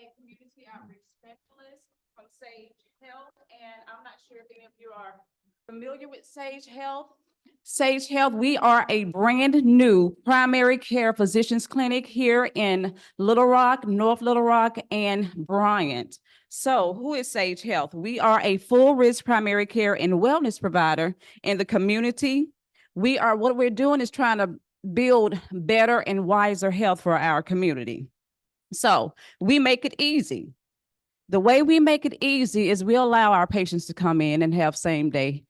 a community outreach specialist from Sage Health, and I'm not sure if any of you are familiar with Sage Health. Sage Health, we are a brand new primary care physicians clinic here in Little Rock, North Little Rock, and Bryant. So who is Sage Health? We are a full risk primary care and wellness provider in the community. What we're doing is trying to build better and wiser health for our community. So we make it easy. The way we make it easy is we allow our patients to come in and have same day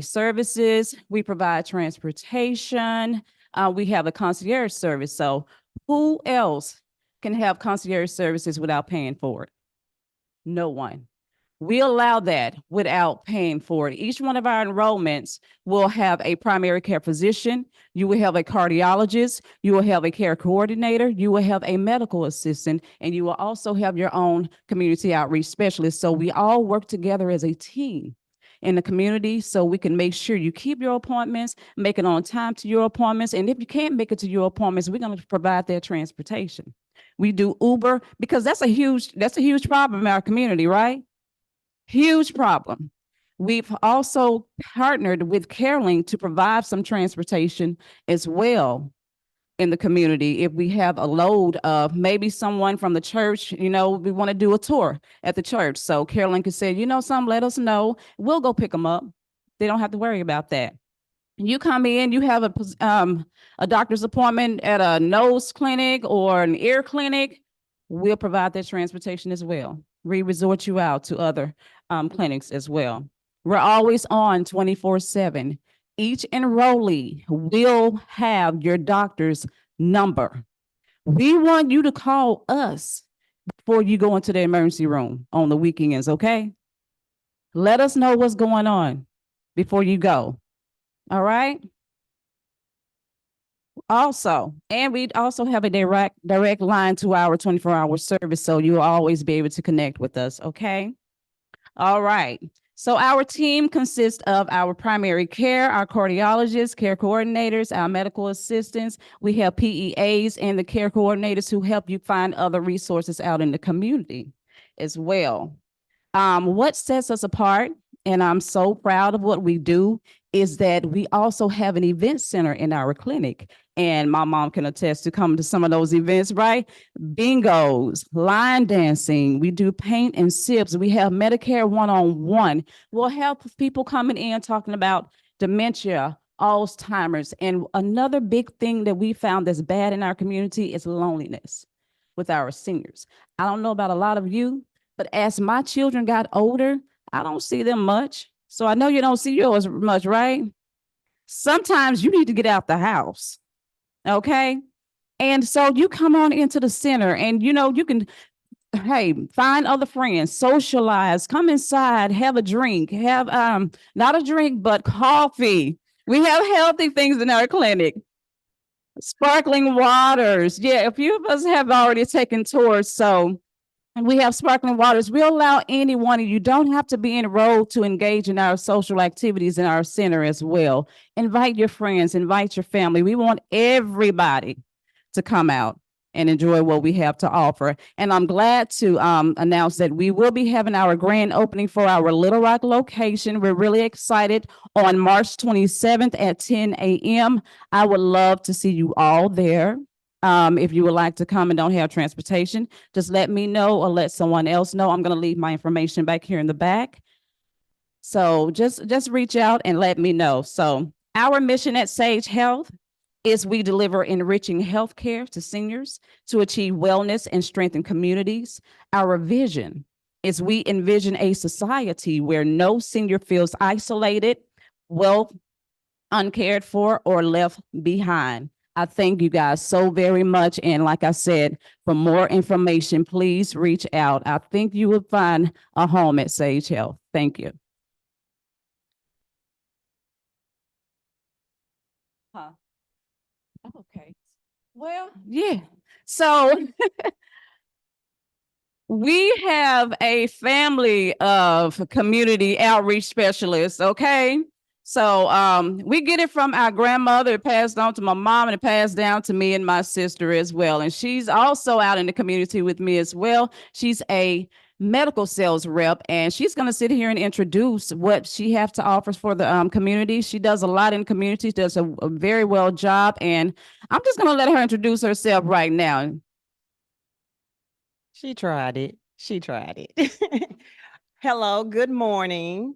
services. We provide transportation. We have a concierge service. So who else can have concierge services without paying for it? No one. We allow that without paying for it. Each one of our enrollments will have a primary care physician. You will have a cardiologist. You will have a care coordinator. You will have a medical assistant, and you will also have your own community outreach specialist. So we all work together as a team in the community so we can make sure you keep your appointments, make it on time to your appointments. And if you can't make it to your appointments, we're going to provide their transportation. We do Uber because that's a huge problem in our community, right? Huge problem. We've also partnered with CareLink to provide some transportation as well in the community. If we have a load of maybe someone from the church, we want to do a tour at the church. So CareLink has said, let us know. We'll go pick them up. They don't have to worry about that. You come in, you have a doctor's appointment at a nose clinic or an ear clinic, we'll provide that transportation as well. We resort you out to other clinics as well. We're always on 24/7. Each enrollee will have your doctor's number. We want you to call us before you go into the emergency room on the weekends, okay? Let us know what's going on before you go. All right. We also have a direct line to our 24-hour service, so you'll always be able to connect with us, okay? All right. So our team consists of our primary care, our cardiologists, care coordinators, our medical assistants. We have PEAs and the care coordinators who help you find other resources out in the community as well. What sets us apart, and I'm so proud of what we do, is that we also have an event center in our clinic. And my mom can attest to coming to some of those events, right? Bingos, line dancing, we do paint and sips. We have Medicare one-on-one. We'll have people coming in talking about dementia, Alzheimer's. And another big thing that we found that's bad in our community is loneliness with our seniors. I don't know about a lot of you, but as my children got older, I don't see them much. So I know you don't see yours much, right? Sometimes you need to get out the house, okay? And so you come on into the center and, you can, find other friends, socialize, come inside, have a drink, have, not a drink, but coffee. We have healthy things in our clinic. Sparkling waters. Yeah, a few of us have already taken tours, so we have sparkling waters. We allow anyone, and you don't have to be enrolled to engage in our social activities in our center as well. Invite your friends, invite your family. We want everybody to come out and enjoy what we have to offer. And I'm glad to announce that we will be having our grand opening for our Little Rock location. We're really excited on March 27th at 10 a.m. I would love to see you all there. If you would like to come and don't have transportation, just let me know or let someone else know. I'm going to leave my information back here in the back. So just reach out and let me know. So our mission at Sage Health is we deliver enriching healthcare to seniors to achieve wellness and strengthen communities. Our vision is we envision a society where no senior feels isolated, uncared for, or left behind. I thank you guys so very much. And like I said, for more information, please reach out. I think you will find a home at Sage Health. Thank you. Okay. Well, yeah. So we have a family of community outreach specialists, okay? So we get it from our grandmother. It passed on to my mom, and it passed down to me and my sister as well. And she's also out in the community with me as well. She's a medical sales rep, and she's going to sit here and introduce what she has to offer for the community. She does a lot in communities, does a very well job, and I'm just going to let her introduce herself right now. She tried it. She tried it. Hello, good morning.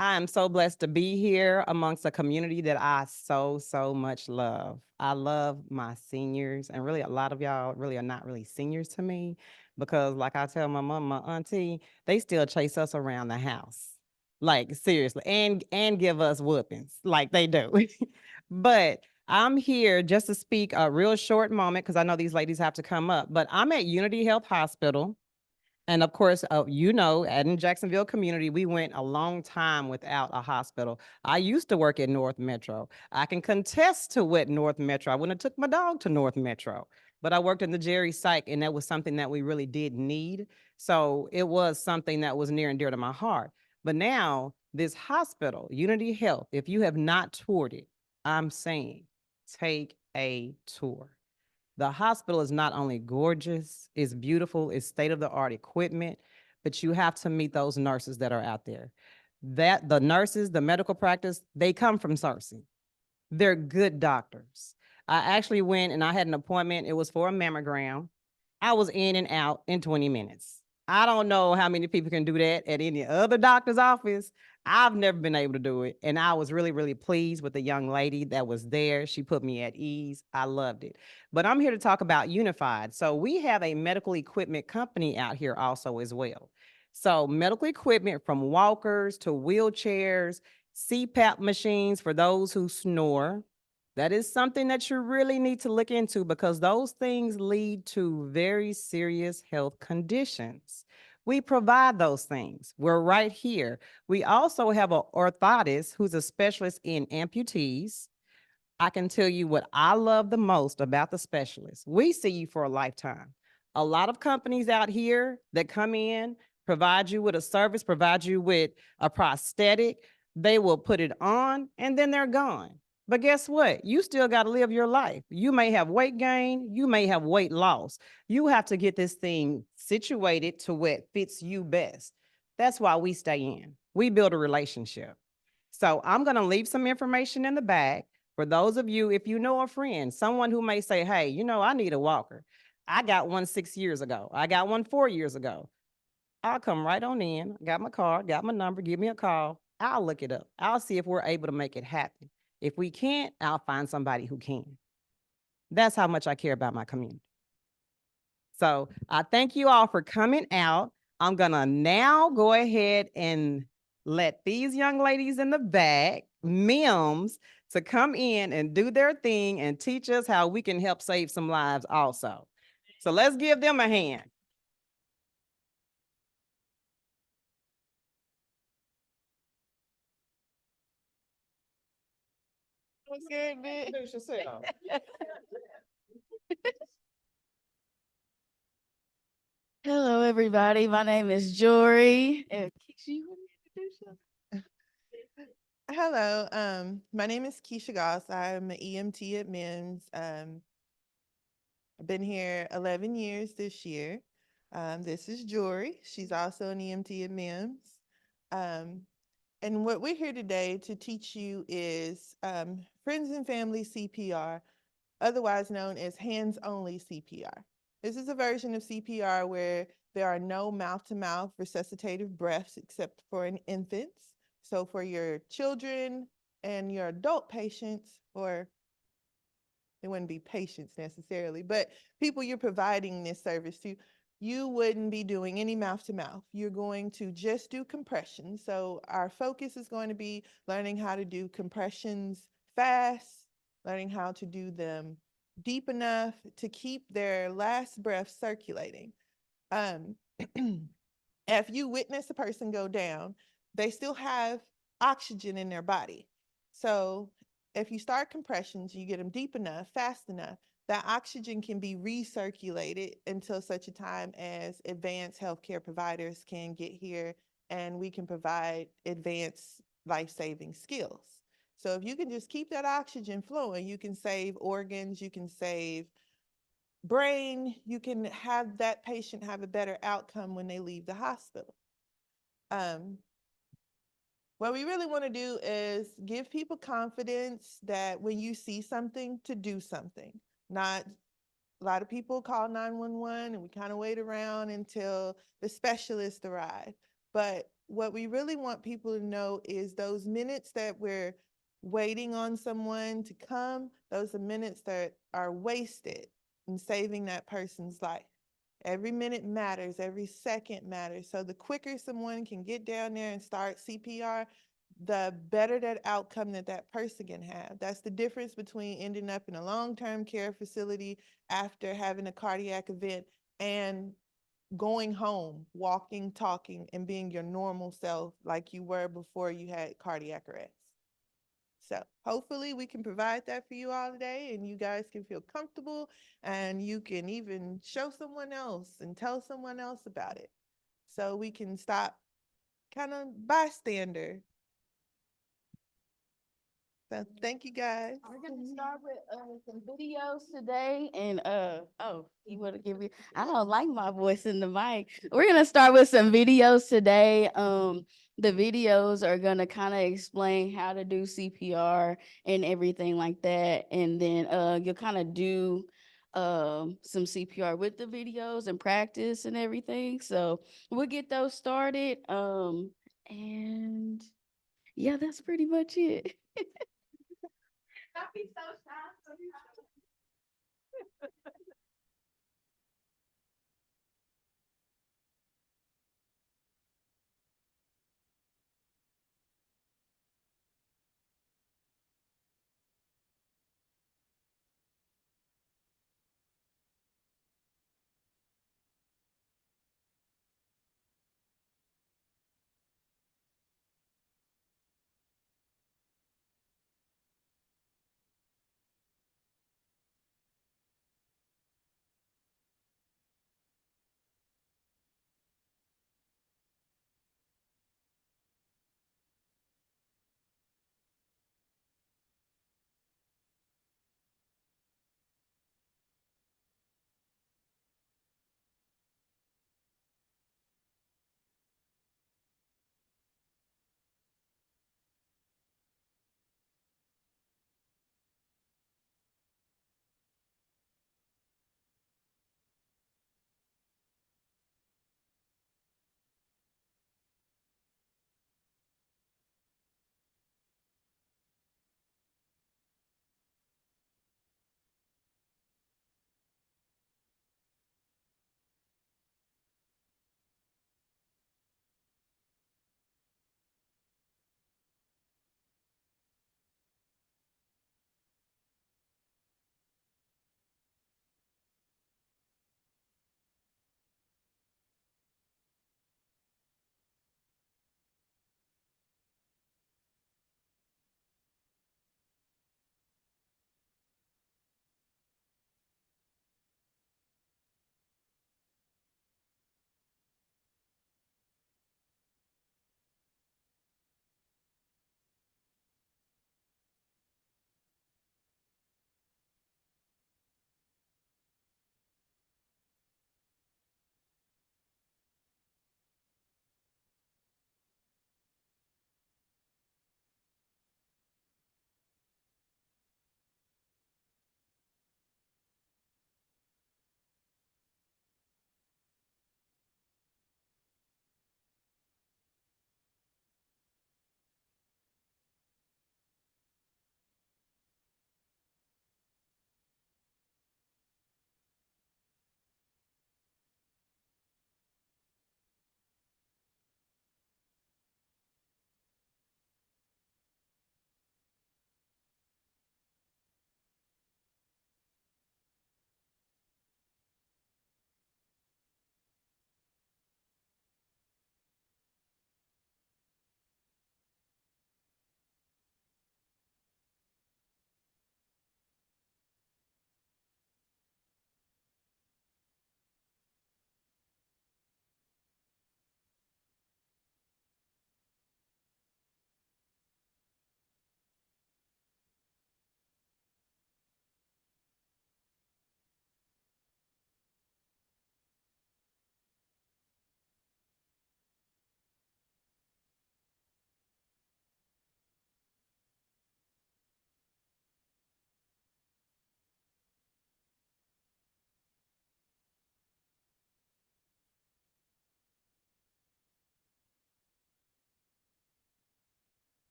I am so blessed to be here amongst a community that I so much love. I love my seniors, and really a lot of y'all really are not really seniors to me because like I tell my mom, my auntie, they still chase us around the house. Like seriously, and give us whoopings like they do. But I'm here just to speak a real short moment because I know these ladies have to come up, but I'm at Unity Health Hospital. And of course, in Jacksonville community, we went a long time without a hospital. I used to work at North Metro. I can contest to what North Metro. I wouldn't have took my dog to North Metro, but I worked in the Jerry Psych, and that was something that we really did need. So it was something that was near and dear to my heart. But now this hospital, Unity Health, if you have not toured it, I'm saying take a tour. The hospital is not only gorgeous, it's beautiful, it's state-of-the-art equipment, but you have to meet those nurses that are out there. That the nurses, the medical practice, they come from Cersei. They're good doctors. I actually went and I had an appointment. It was for a mammogram. I was in and out in 20 minutes. I don't know how many people can do that at any other doctor's office. I've never been able to do it. And I was really pleased with the young lady that was there. She put me at ease. I loved it. But I'm here to talk about Unified. So we have a medical equipment company out here also as well. So medical equipment from walkers to wheelchairs, CPAP machines for those who snore. That is something that you really need to look into because those things lead to very serious health conditions. We provide those things. We're right here. We also have an orthotist who's a specialist in amputees. I can tell you what I love the most about the specialist. We see you for a lifetime. A lot of companies out here that come in, provide you with a service, provide you with a prosthetic, they will put it on and then they're gone. But guess what? You still got to live your life. You may have weight gain, you may have weight loss. You have to get this thing situated to what fits you best. That's why we stay in. We build a relationship. So I'm going to leave some information in the bag for those of you, if you know a friend, someone who may say, hey, I need a walker. I got one 6 years ago. I got one 4 years ago. I'll come right on in. Got my card, got my number, give me a call. I'll look it up. I'll see if we're able to make it happen. If we can't, I'll find somebody who can. That's how much I care about my community. So I thank you all for coming out. I'm going to now go ahead and let these young ladies in the back, MIMS, to come in and do their thing and teach us how we can help save some lives also. So let's give them a hand. What's good, man? Introduce yourself. Hello, everybody. My name is Jory. Keisha, you want to introduce yourself? Hello, my name is Keisha Goss. I'm an EMT at MIMS. I've been here 11 years this year. This is Jory. She's also an EMT at MIMS. And what we're here today to teach you is Friends and Family CPR, otherwise known as hands-only CPR. This is a version of CPR where there are no mouth-to-mouth resuscitative breaths except for in infants. So for your children and your adult patients, or they wouldn't be patients necessarily, but people you're providing this service to, you wouldn't be doing any mouth to mouth. You're going to just do compressions. So our focus is going to be learning how to do compressions fast, learning how to do them deep enough to keep their last breath circulating. If you witness a person go down, they still have oxygen in their body. So if you start compressions, you get them deep enough, fast enough, that oxygen can be recirculated until such a time as advanced healthcare providers can get here and we can provide advanced life-saving skills. So if you can just keep that oxygen flowing, you can save organs, you can save brain, you can have that patient have a better outcome when they leave the hospital. What we really want to do is give people confidence that when you see something, to do something. Not a lot of people call 911 and we kind of wait around until the specialist arrive. But what we really want people to know is those minutes that we're waiting on someone to come, those are minutes that are wasted in saving that person's life. Every minute matters, every second matters. So the quicker someone can get down there and start CPR, the better that outcome that that person can have. That's the difference between ending up in a long-term care facility after having a cardiac event and going home, walking, talking, and being your normal self like you were before you had cardiac arrest. So hopefully we can provide that for you all today, and you guys can feel comfortable, and you can even show someone else and tell someone else about it. So we can stop kind of bystander. So thank you guys. We're gonna start with some videos today, and you want to give me? I don't like my voice in the mic. We're gonna start with some videos today. The videos are gonna kind of explain how to do CPR and everything like that, and then you'll kind of do some CPR with the videos and practice and everything. So we'll get those started. And yeah, that's pretty much it.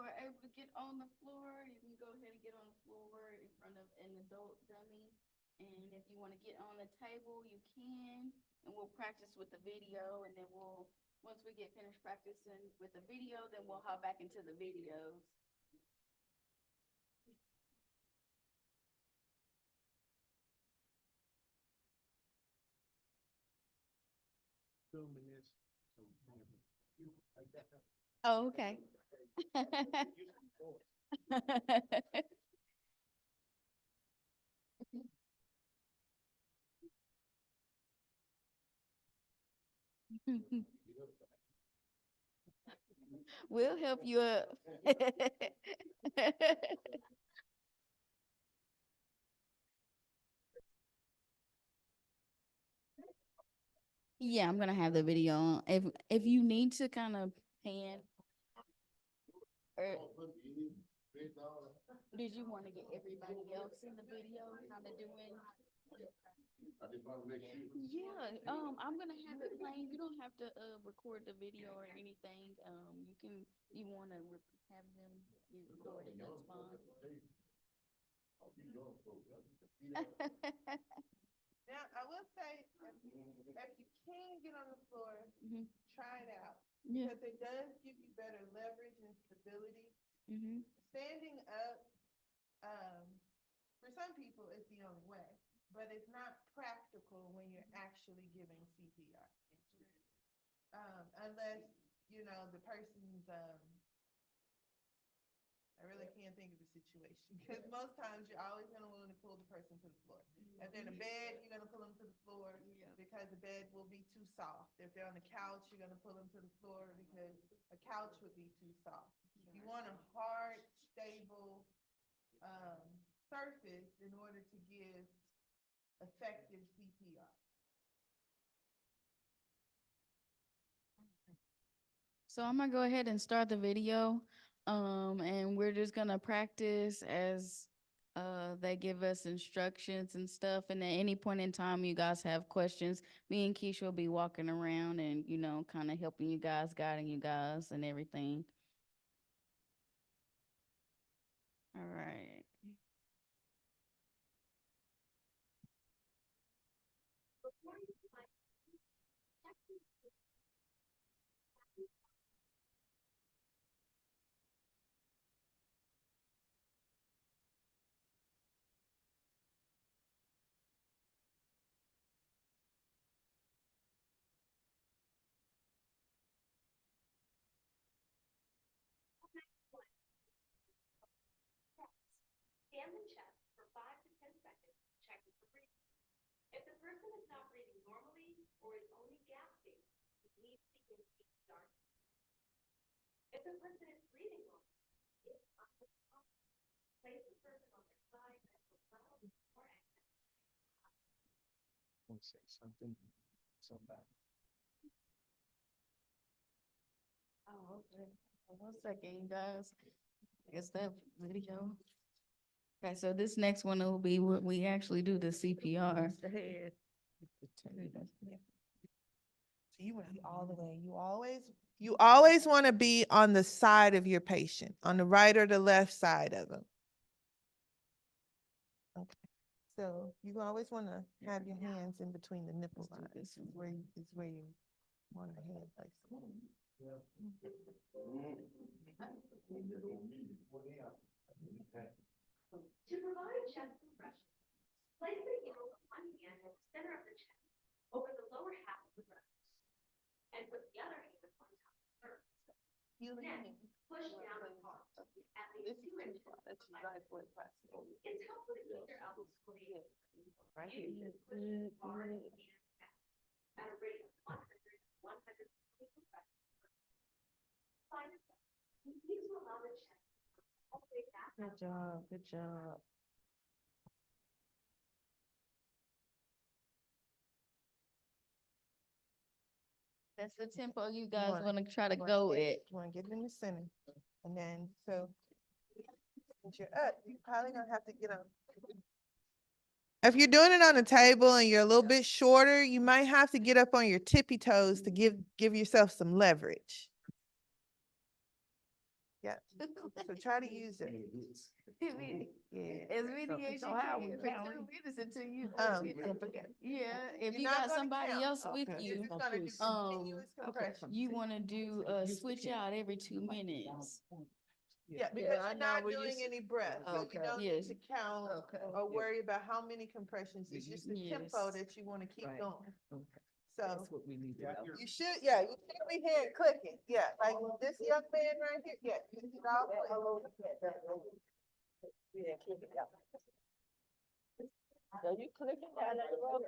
are able to get on the floor, you can go ahead and get on the floor in front of an adult dummy. And if you want to get on the table, you can, and we'll practice with the video, and then once we get finished practicing with the video, then we'll hop back into the videos. Oh, okay. We'll help you up. Yeah, I'm gonna have the video on. If you need to kind of pan, or did you want to get everybody else in the video kind of doing? Yeah, I'm gonna have it playing. You don't have to record the video or anything. You wanna have them be recorded, that's fine. Now, I will say, if you can get on the floor, Mhm. try it out. Yeah. Because it does give you better leverage and stability. Mhm. Standing up, for some people, is the only way, but it's not practical when you're actually giving CPR. Unless, the person's, I really can't think of a situation, because most times you're always gonna want to pull the person to the floor. If they're in a bed, you're gonna pull them to the floor because the bed will be too soft. If they're on the couch, you're gonna pull them to the floor because a couch would be too soft. You want a hard, stable, surface in order to give effective CPR. So I'm gonna go ahead and start the video. And we're just gonna practice as they give us instructions and stuff. And at any point in time you guys have questions, me and Keisha will be walking around and, kind of helping you guys, guiding you guys and everything. All right. Scan the chest for 5 to 10 seconds, checking for breathing. If the person is not breathing normally or is only gasping, you need to begin CPR. If the person is breathing normally, it's uncomfortable. Place the person on their side and allow or exhale. Want to say something so bad. Oh, okay. 1 second, you guys. I guess that video. Okay, so this next one will be what we actually do the CPR. So you want to be all the way. You always want to be on the side of your patient, on the right or the left side of them. Okay. So you always want to have your hands in between the nipple Let's do lines. this one. Is where you want the hand placed. To provide chest compression, place the heel of one hand at the center of the chest over the lower half of the breast, and put the other hand on top of the earth. Next, push down hard, at least 2 inches. It's helpful to keep your elbows straight. Right You here. should push hard and fast at a rate of 100 compressions. Find it. You need to allow the chest all the way back. Good job. Good job. That's the tempo you guys wanna- want to try to You go with. want to get it in the center. And then, so since you're up, you're probably going to have to get on. If you're doing it on a table and you're a little bit shorter, you might have to get up on your tippy toes to give yourself some leverage. Yeah, So try to use it. Yeah. As many as you so how can we for count? 2 minutes until you. Um, Yeah, if You're you not got gonna somebody count. else with You're you, just gonna do continuous compression. you wanna do, switch out every 2 minutes. Yeah, because Yeah, I you're know not where you doing s- any breath, so Okay. you don't Yes. need to count Okay. or worry about how many compressions. It's just the tempo Yes. that you wanna keep Right. going. Okay. So That's what we need to know. you should be hearing clicking. Yeah, like this young man right here. Yeah, you should all click. So you clicking down that road?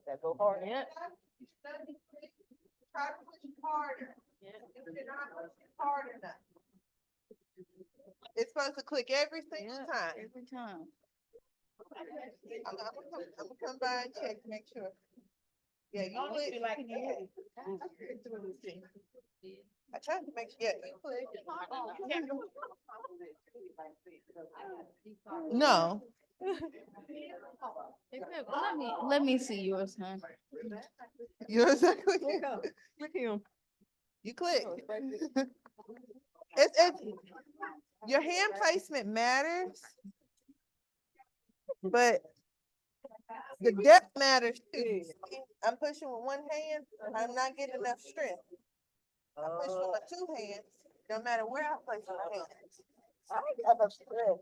That go hard. Yep. Try to push harder. If you're not pushing hard enough. It's supposed to click every single Yep, time. every time. I'm gonna come by and check, make sure. Yeah, you click. I tried to make sure, yeah, you click. No. Let me see yours, huh? Yours are clicking. Click him. You click. It's, your hand placement matters, but the depth matters too. I'm pushing with one hand, I'm not getting enough strength. I push with my two hands, no matter where I place my hands. I got enough strength.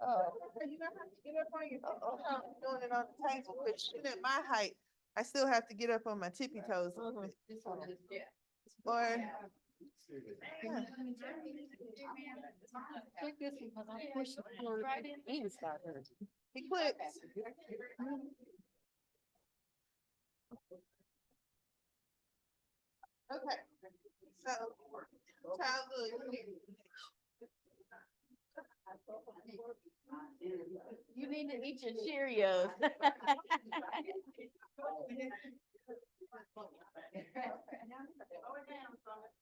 Oh. You don't have to get up on your doing it on the table, but even at my height, I still have to get up on my tippy toes a little bit. Or, yeah. He clicks. Okay, so, child, look. You need to eat your Cheerios.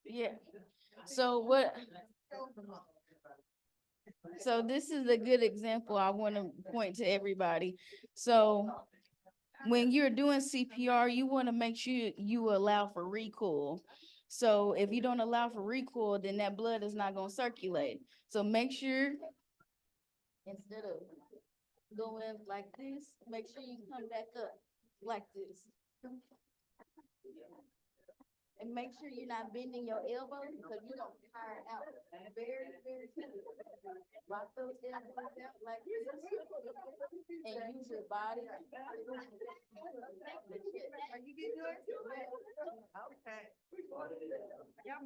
Yeah. So this is a good example I want to point to everybody. So when you're doing CPR, you want to make sure you allow for recoil. So if you don't allow for recoil, then that blood is not going to circulate. So make sure instead of going like this, make sure you come back up like this. And make sure you're not bending your elbow because you're gonna tire out very, very quickly. Lock those elbows out like this and use your body. Are you getting yours? Okay. Yep.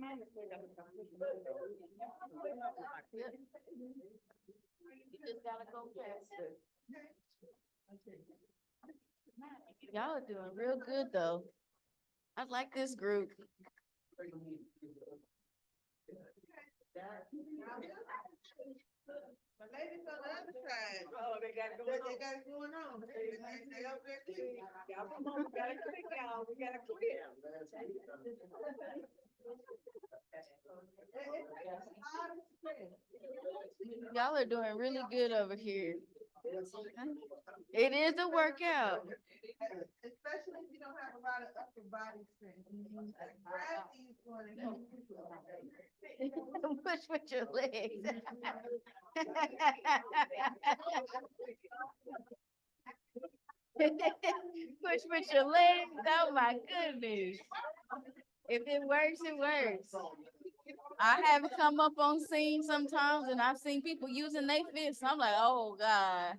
You just gotta go faster. Y'all are doing real good though. I like this group. The ladies on the other side. Oh, they got it going on. They up there clicking. Y'all come on, we gotta click, y'all. We gotta click. Y'all are doing really good over here. It is a workout. Especially if you don't have a lot of upper body strength. Gravity is going to help. Push with your legs. Push with your legs. Oh my goodness. If it works, it works. I have come up on scene sometimes and I've seen people using their fists. I'm like, oh God.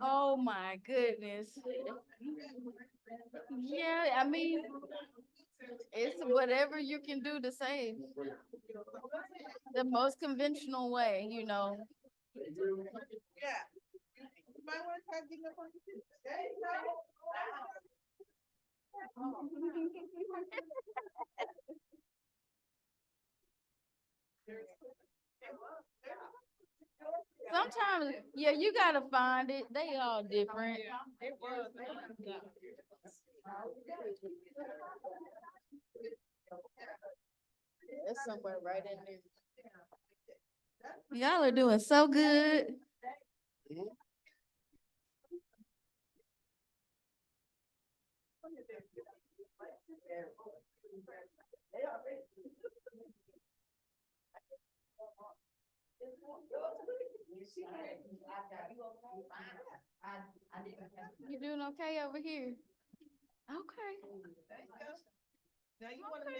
Oh my goodness. Yeah, I mean, it's whatever you can do to save. The most conventional way, you know. Yeah. You might want to try getting up on your feet. There you go. Sometimes, yeah, you gotta find it. They all different. It's somewhere right in there. Y'all are doing so good. You doing okay over here? Okay. Now you want to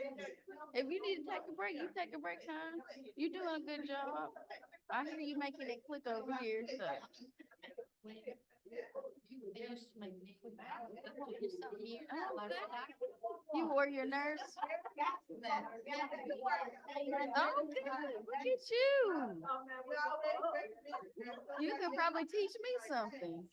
If you need to take a break, you take a break time. You doing a good job. I hear you making it click over here, so. You wore your nurse? Oh, good. Look at you. You could probably teach me something.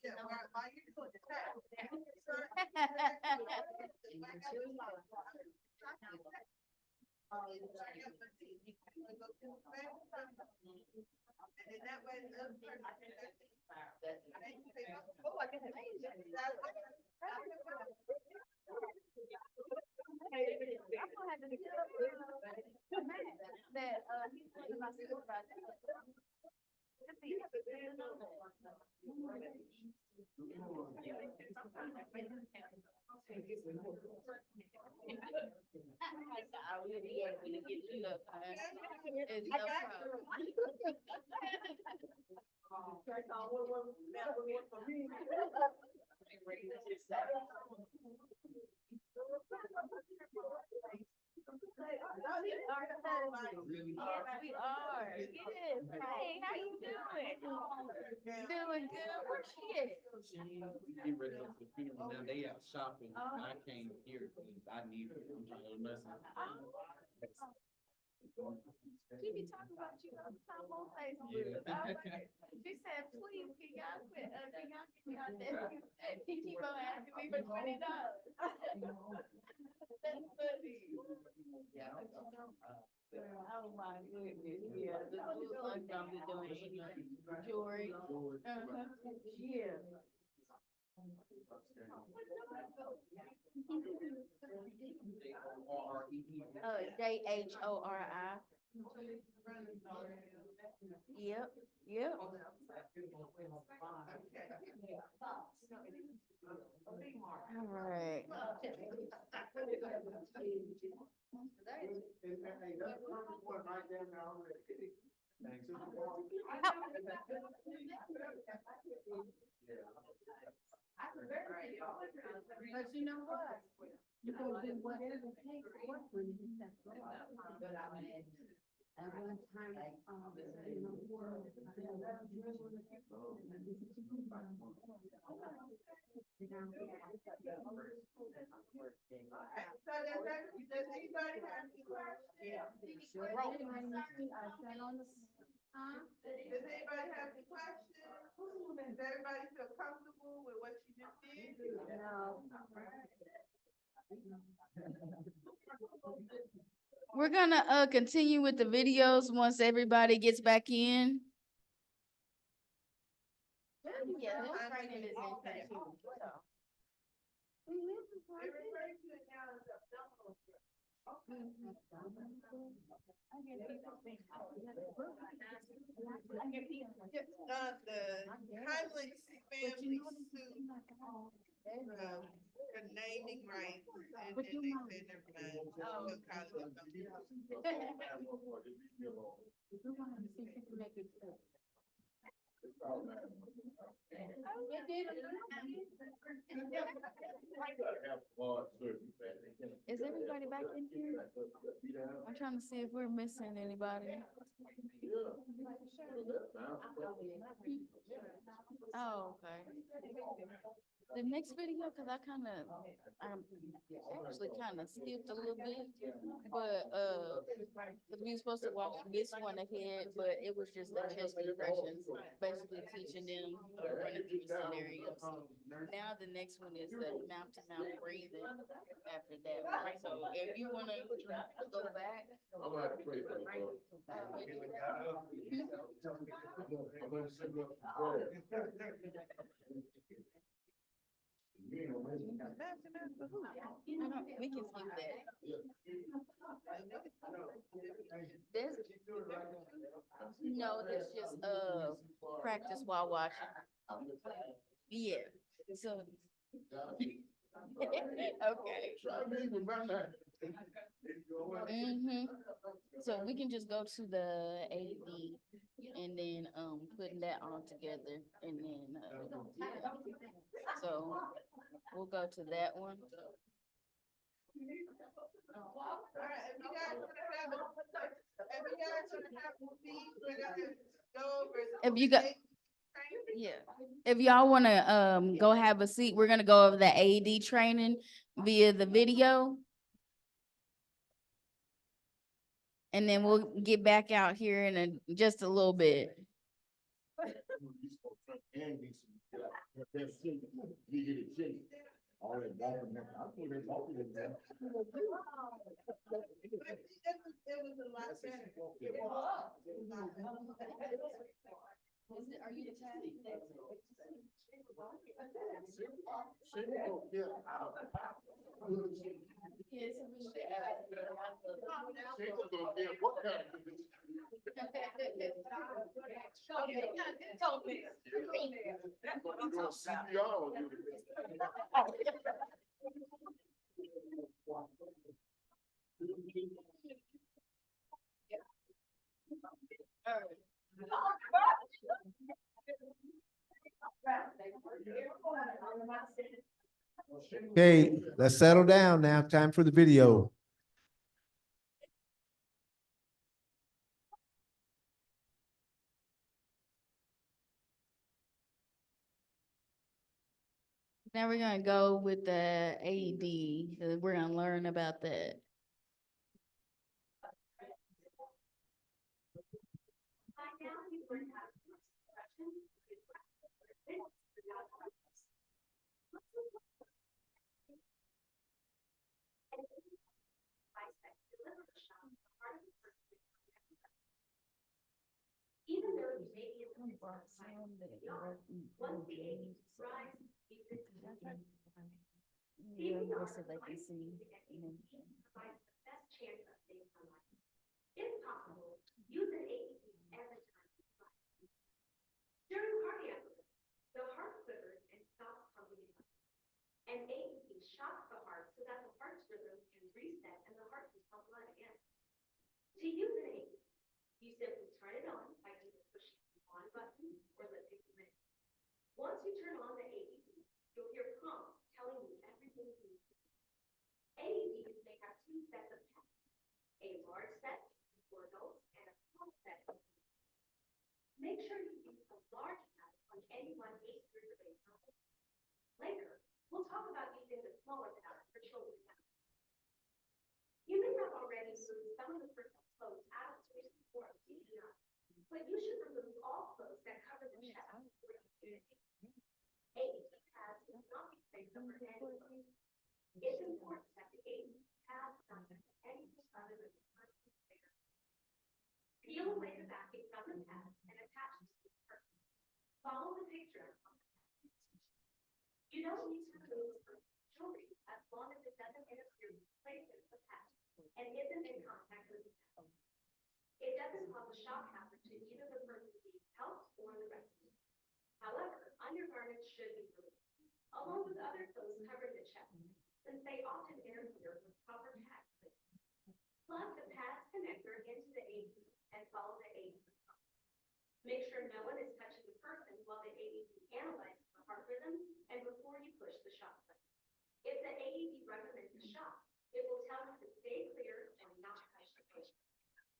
I will be able to get you up. It's no problem. Yes, we are. Yes. Hey, how you doing? Doing good. Where's she at? Get ready for the funeral. Now they out shopping. I came here because I need it. I'm trying to listen. She be talking about you all the time on Facebook. Yeah. She said, please, can y'all quit, can y'all get me out there? He keep on asking me for $20. That's funny. Oh my goodness, yeah, the school lunch I'm be doing, jewelry. Yeah. Jhori. Yep, yep. All right. But you know what? You're gonna do whatever it takes to work for you. At one time, you know, So does anybody have any questions? Does anybody have any questions? Does everybody feel comfortable with what you just did? No. We're gonna continue with the videos once everybody gets back in. Yeah, this training is interesting too. The Heimlich family sued, for naming rights, and they said never mind. They'll call it something. Is everybody back in here? I'm trying to see if we're missing anybody. Oh, okay. The next video, cause I actually kind of skipped a little bit, but, cause we were supposed to watch this one ahead, but it was just the chest compressions, basically teaching them, running through scenarios. Now the next one is the mouth to mouth breathing after that one. So if you wanna go back. I'm gonna have to pray for you. We can skip that. This, no, that's just, practice while watching. Yeah, so. Okay. So we can just go to the AD and then, putting that all together and then, yeah. So we'll go to that one. If you got, yeah, if y'all wanna, go have a seat, we're gonna go over the AED training via the video. And then we'll get back out here in just a little bit. Okay, let's settle down now. Time for the video. Now we're gonna go with the AED, we're gonna learn about that. By now, you've learned how to use expressions, even though you may be in the midst of a silent CPR, once the AED rise, you can So they can see. provide the best chance of saving a life. If possible, use an AED every time you fly. During cardiac arrest, the heart quivers and stops pumping blood. An AED shocks the heart so that the heart's rhythm can reset and the heart can pump blood again. To use an AED, you simply turn it on by either pushing the on button or lifting the lid. Once you turn on the AED, you'll hear prompts telling you everything you need to do. AEDs may have two sets of pads, a large set for adults and a small set for kids. Make sure you use a large pad on anyone 8 years of age. Later, we'll talk about using the smaller pad for children. You may have already moved some of the person's clothes out of space for CPR, but you should remove all clothes that cover the chest before you do it. AED pads will not be placed over any clothes. It's important that the AED pads not touch anything other than the person's hair. Peel away the backing from the pads and attach them to the person. Follow the picture on the pad. You don't need to remove jewelry as long as it doesn't interfere with the placement of the pad and isn't in contact with the pad. It doesn't cause a shock hazard to either the person being helped or the rescue. However, undergarments should be removed, along with other clothes covering the chest, since they often interfere with proper pad placement. Plug the pad's connector into the AED and follow the AED. Make sure no one is touching the person while the AED analyzes the heart rhythm and before you push the shock button. If the AED recommends a shock, it will tell you to stay clear and not touch the patient.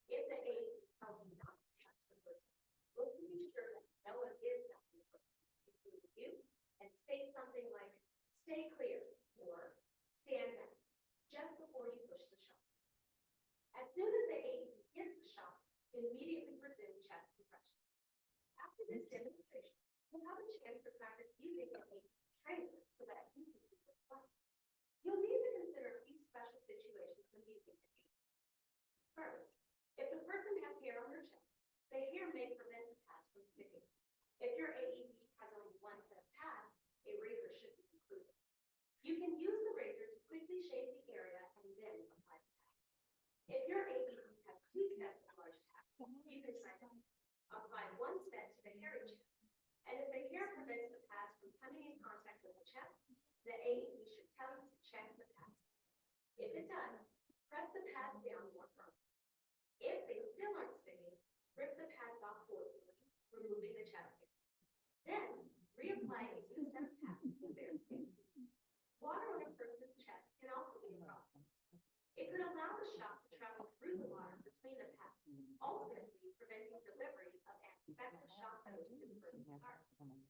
If the AED tells you not to touch the person, look to be sure that no one is touching the person, including you, and say something like, "Stay clear," or "Stand back," just before you push the shock. As soon as the AED gives the shock, immediately resume chest compression. After this demonstration, you'll have a chance to practice using an AED trainer so that you can use it well. You'll need to consider a few special situations when using the AED. First, if the person has hair on their chest, the hair may prevent the pads from sticking. If your AED has only one set of pads, a razor should be included. You can use the razor to quickly shave the area and then apply the pad. If your AED has 2 sets of large pads, you can try to apply 1 set to the hairy chest. And if the hair prevents the pads from coming in contact with the chest, the AED should tell you to check the pads. If it does, Press the pads down more firmly. If they still aren't sticking, rip the pads off forcefully, removing the chest hair. Then, reapply a new set of pads to their skin. Water on a person's chest can also be a problem. It could allow the shock to travel through the water between the pads, ultimately preventing delivery of anti-infective shock dose to the person's heart.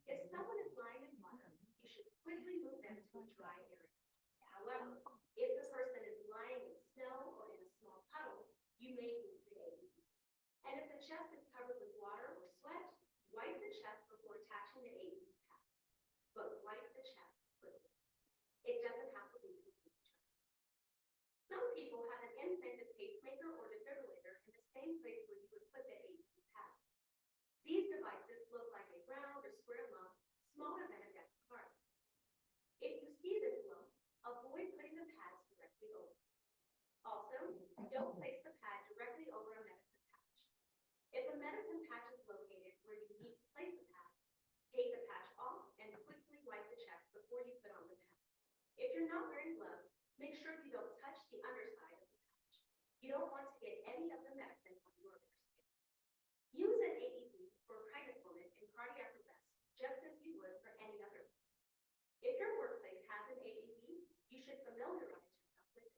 If someone is lying in water, you should quickly move them to a dry area. However, if the person is lying in snow or in a small puddle, you may use the AED. And if the chest is covered with water or sweat, wipe the chest before attaching the AED pad. But wipe the chest quickly. It doesn't have to be completely dry. Some people have an implanted pacemaker or defibrillator in the same place where you would put the AED pad. These devices look like a round or square lump, smaller than a deck of cards. If you see this lump, avoid putting the pads directly over. Also, don't place the pad directly over a medicine patch. If a medicine patch is located where you need to place the pad, take the patch off and quickly wipe the chest before you put on the pad. If you're not wearing gloves, make sure you don't touch the underside of the patch. You don't want to get any of the medicine on your skin. Use an AED for prednisone and cardiac arrest, just as you would for any other. If your workplace has an AED, you should familiarize yourself with it.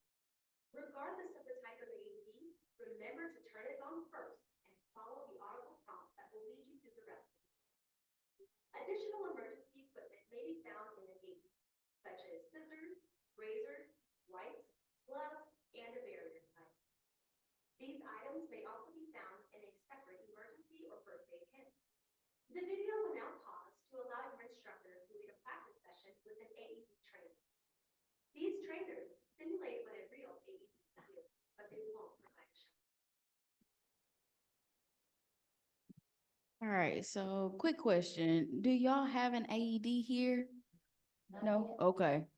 Regardless of the type of AED, remember to turn it on first and follow the audible prompts that will lead you to the rescue. Additional emergency equipment may be found in an AED, such as scissors, razors, wipes, gloves, and a barrier device. These items may also be found in a separate emergency or first aid kit. The video will now pause to allow your instructor to lead a practice session with an AED trainer. These trainers simulate what a real AED would do, but they won't provide a shock. All right, so quick question. Do y'all have an AED here? No? Okay.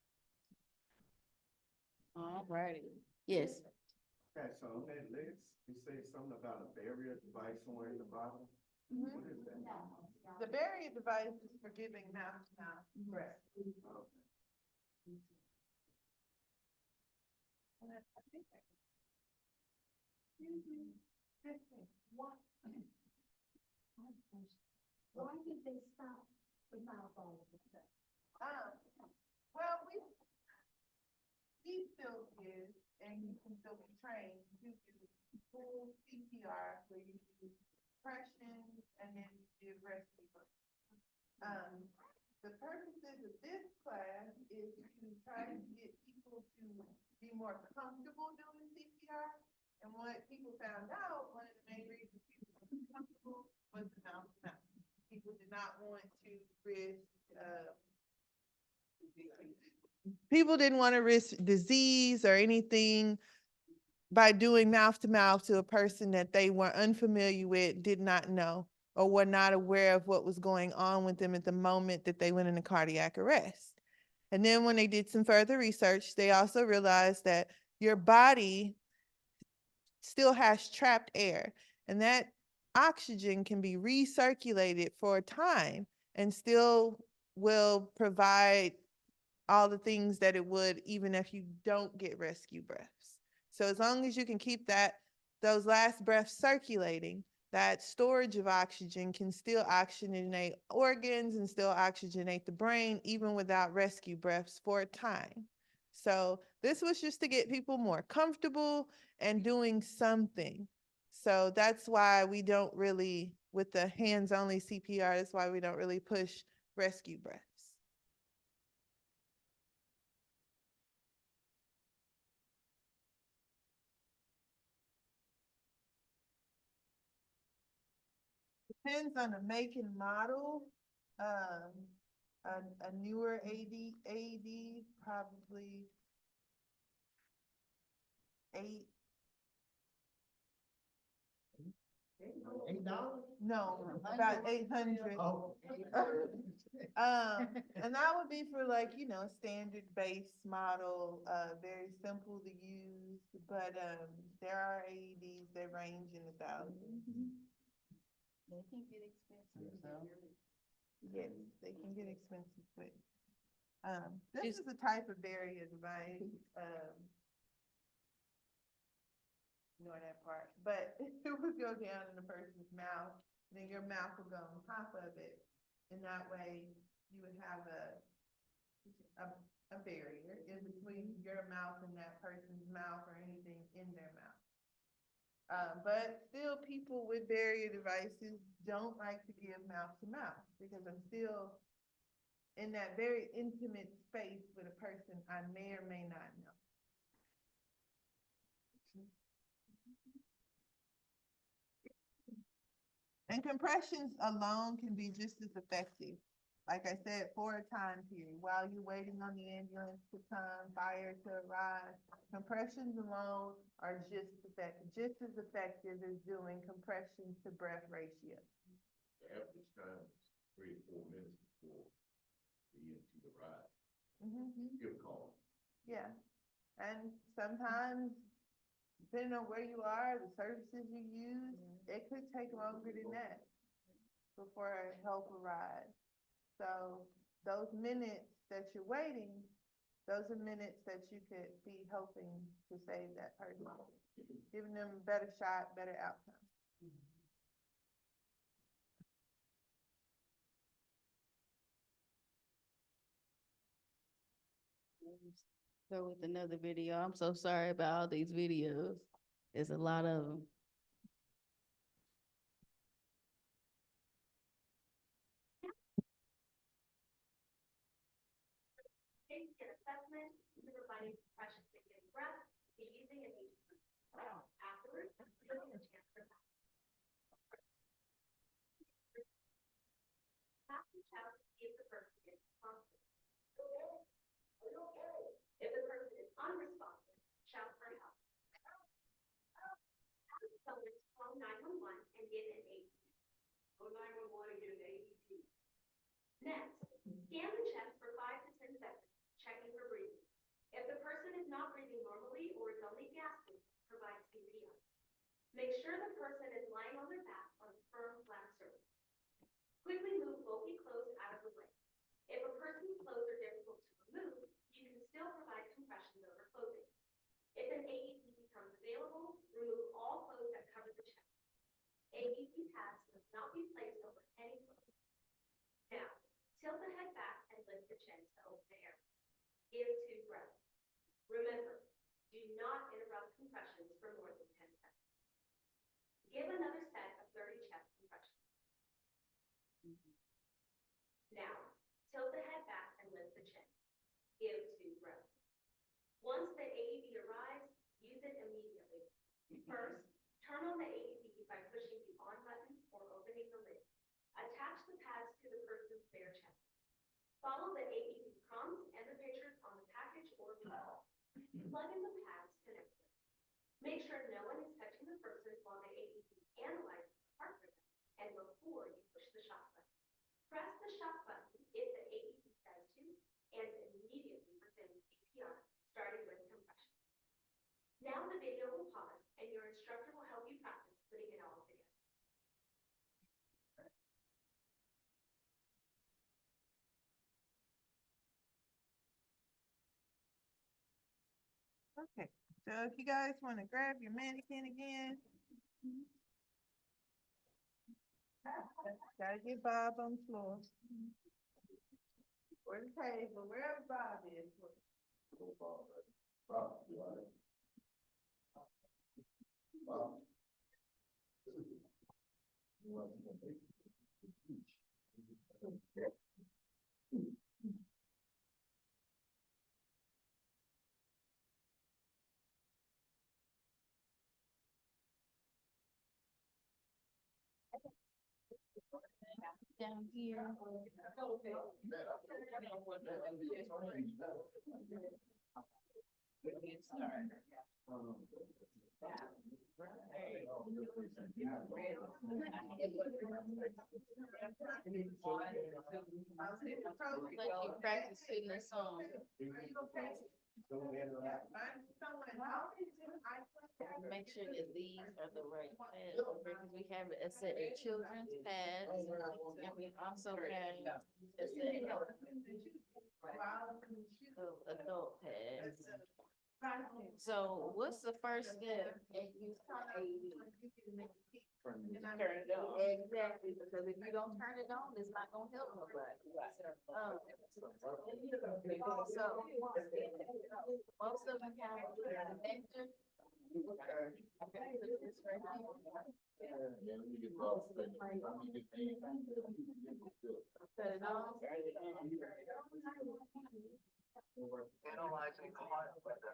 All righty. Yes. Okay, so on that list, you say something about a barrier device somewhere in the bottom. Mhm. What is that? The barrier device is for giving mouth-to-mouth breath. Why did they stop the mouth all of that? Well, we still give, and you can still be trained to do full CPR where you do compression and then you give rescue. The purposes of this class is to try to get people to be more comfortable doing CPR. And what people found out, one of the main reasons people were comfortable was the mouth to mouth. People did not want to risk, people didn't want to risk disease or anything by doing mouth to mouth to a person that they were unfamiliar with, did not know, or were not aware of what was going on with them at the moment that they went into cardiac arrest. And then when they did some further research, they also realized that your body still has trapped air, and that oxygen can be recirculated for a time and still will provide all the things that it would even if you don't get rescue breaths. So as long as you can keep those last breaths circulating, that storage of oxygen can still oxygenate organs and still oxygenate the brain, even without rescue breaths for a time. So this was just to get people more comfortable and doing something. So that's why we don't really, with the hands-only CPR, that's why we don't really push rescue breaths. Depends on the make and model. A newer AED probably $8? no, about 800. Oh. And that would be for like, standard base model, very simple to use, but there are AEDs that range in the thousands. They can get expensive. Yes, they can get expensive quick. This is a type of barrier device. ignore that part, but it would go down in the person's mouth, then your mouth would go on top of it. And that way you would have a barrier in between your mouth and that person's mouth or anything in their mouth. But still, people with barrier devices don't like to give mouth to mouth because I'm still in that very intimate space with a person I may or may not know. And compressions alone can be just as effective. Like I said, for a time period, while you're waiting on the ambulance to come, fire to arrive, compressions alone are just as effective as doing compression to breath ratio. The average time is 3 to 4 minutes before the EMT arrives. Give a call. Yeah, and sometimes, depending on where you are, the services you use, it could take longer than that before help arrives. So those minutes that you're waiting, those are minutes that you could be helping to save that person, giving them a better shot, better outcome. Go with another video. I'm so sorry about all these videos. There's a lot of them. Take an assessment, providing compression to get breath, be using an HC. Afterwards, you'll get a chance for that. Tap and shout to see if the person is responsive. Are you okay? If the person is unresponsive, shout for help. Have someone call 911 and get an AED. Go 911 and get an AED. Next, scan the chest for 5 to 10 seconds, checking for breathing. If the person is not breathing normally or is only gasping, provide CPR. Make sure the person is lying on their back on firm, flat surface. Quickly move bulky clothes out of the way. If a person's clothes are difficult to remove, you can still provide compressions over clothing. If an AED becomes available, remove all clothes that cover the chest. AED pads must not be placed over any clothes. Now, tilt the head back and lift the chin to open the air. Give 2 breaths. Remember, do not interrupt compressions for more than 10 seconds. Give another set of 30 chest compressions. Now, tilt the head back and lift the chin. Give 2 breaths. Once the AED arrives, use it immediately. First, turn on the AED by pushing the on button or opening the lid. Attach the pads to the person's bare chest. Follow the AED prompts and the pictures on the package or bottle. Plug in the pads connected. Make sure no one is touching the person while the AED analyzes the heart rhythm and before you push the shock button. Press the shock button if the AED says to and immediately begin CPR, starting with compression. Now the video will pause and your instructor will help you practice putting it all together. Okay, so if you guys want to grab your mannequin again. Gotta get Bob on the floor. Or the table, wherever Bob is. Down here. I'll sit in the pro- Like you practicing the song. Make sure that these are the right pads, because we have a set of children's pads, and we also have a set of adult pads. So what's the first step in use AED? Turn it on. Exactly, because if you don't turn it on, it's not gonna help nobody. So most of them have a connector. Put it on. Analyzing climate weather.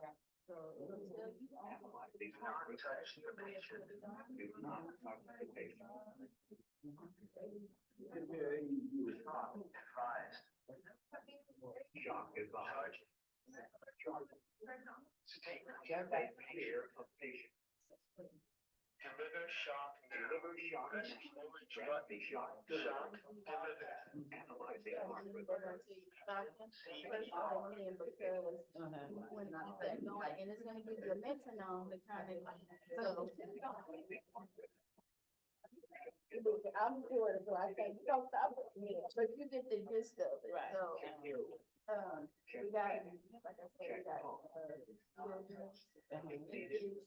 Analyze these non-touch information. Do not talk to the patient. Shock advised. Shock advised. Take careful care of patient. Deliver shock. Deliver shock. Shock. Shock. Deliver. Analyzing climate weather. When you keep that going, and it's gonna give you a metronome to kind of, so. I'm doing it, so I can't, don't stop with me, but you get the gist of it, so. We got, like I said, we got,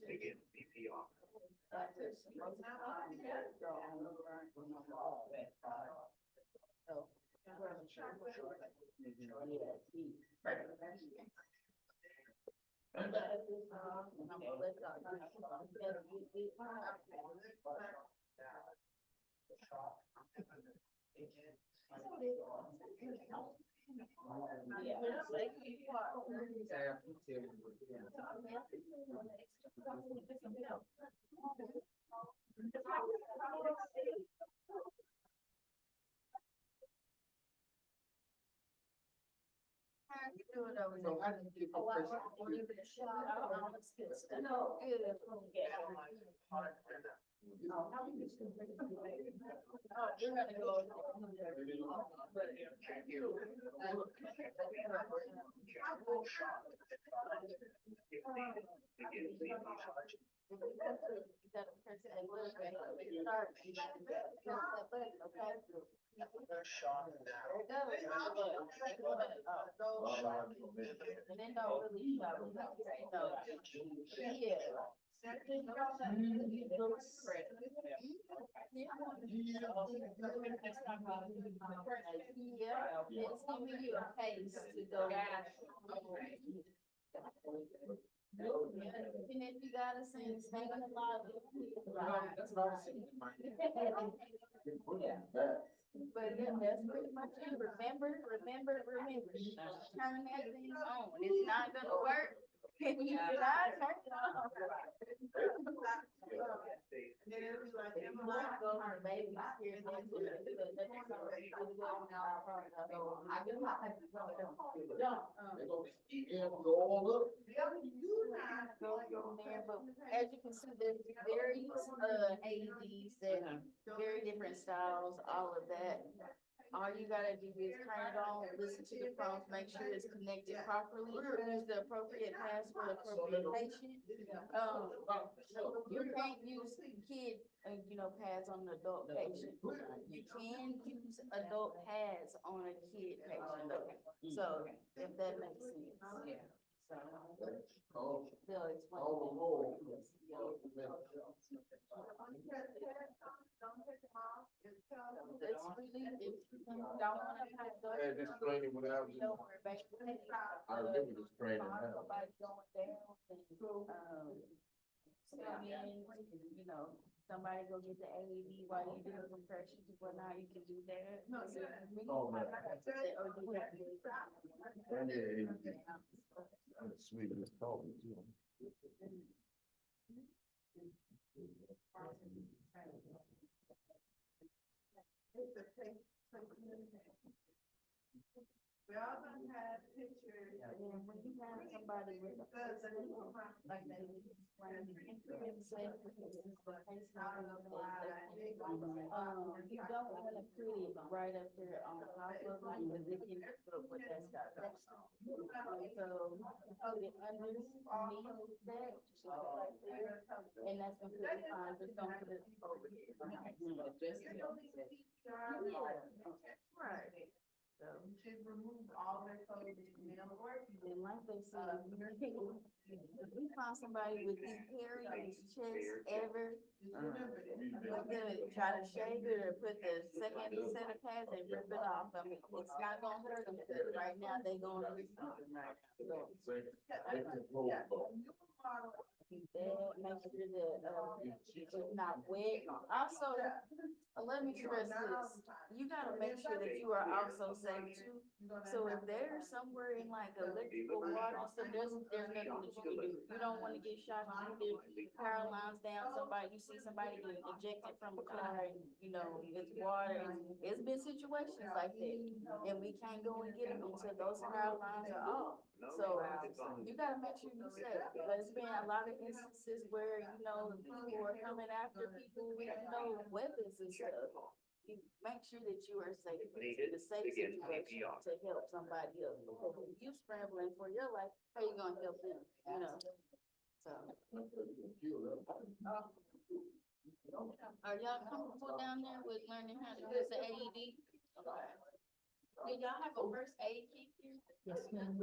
Begin CPR. And then don't really show, yeah, it's giving you a pace to go. And if you gotta sing, sing a lot. But yeah, that's pretty much it. Remember. Turn that thing on. It's not gonna work. If you not turn it on. Go on, baby. As you can see, there's various AEDs that very different styles, all of that. All you gotta do is turn it on, listen to the prompts, make sure it's connected properly, use the appropriate password, appropriate patient. You can't use kid, pads on an adult patient. You can use adult pads on a kid patient though. So if that makes sense. Yeah. So they'll explain. It's really, if you don't wanna have those. And this training when I was, Don't worry about it. I remember this training now. Somebody going down, somebody go get the AED while you doing compressions and whatnot, you can do that. Oh, man. Or you have to. And yeah, it's sweet, it's cold, you know. We all done had pictures. And when you have somebody with a like that, you don't want to put it right up there on top of it, because it can put what that's got. So put it underneath that, and that's completely fine. Just don't put it over here. Right. So You should remove all their clothing, male or then like they said, If we find somebody with the hairiest chest ever, we're gonna try to shave it or put the second set of pads and rip it off. I mean, it's not gonna hurt them because right now they going through something right now. So, keep that, make sure that, it's not wet. Also, let me stress this, you gotta make sure that you are also safe too. So if there's somewhere in like electrical water, so there's nothing that you can do. You don't wanna get shot, either power lines down, somebody, you see somebody get ejected from a car and, you know, it's water. It's been situations like that, and we can't go and get them until those power lines are off. So you gotta make sure you're safe. There's been a lot of instances where, you know, people are coming after people with, you know, weapons and stuff. You make sure that you are safe, in a safe situation to help somebody else. Because if you scrambling for your life, how you gonna help them, you know? So. Are y'all comfortable down there with learning how to use the AED? Okay. Do y'all have a first aid kit here? Yes, ma'am.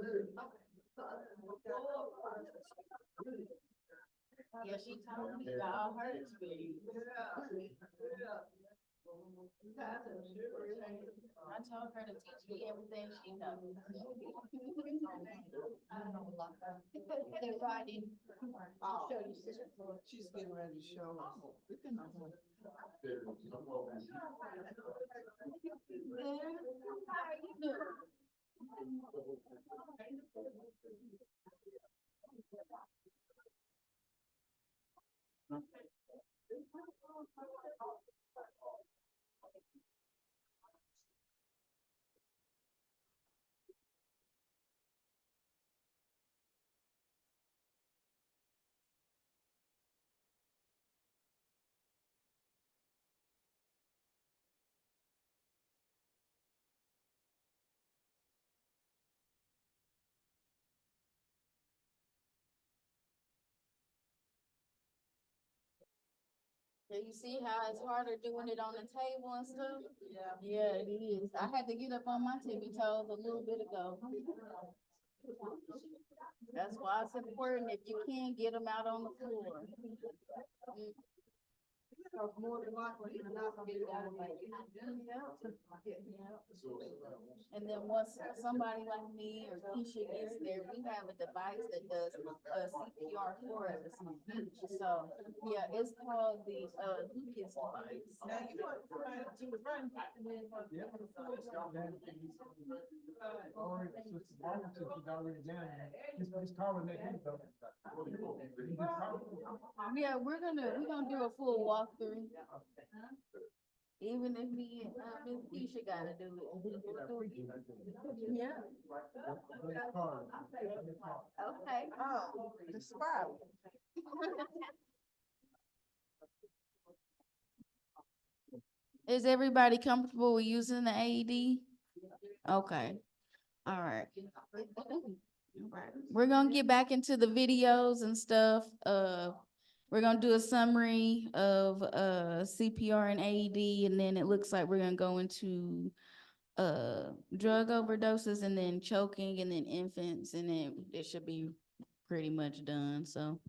Yeah, she told me about her experience. I told her to teach me everything she knows. They're riding. I'll show you, sister. She's getting ready to show us. How are you doing? Yeah, you see how it's harder doing it on the table and stuff? Yeah, it is. I had to get up on my tippy toes a little bit ago. That's why it's important, if you can, get them out on the floor. Mm. More than likely, you're not gonna get it out of my. And then once somebody like me or Keisha gets there, we have a device that does CPR for us. So, yeah, it's called the Lucas device. Now you want somebody to run. Yeah, we're gonna do a full walkthrough. Even if me and Miss Keisha gotta do it. Yeah. Okay. Oh, the spiral. Is everybody comfortable with using the AED? Okay, all right. Alright, we're gonna get back into the videos and stuff. We're gonna do a summary of CPR and AED, and then it looks like we're gonna go into drug overdoses and then choking and then infants, and then it should be pretty much done, so.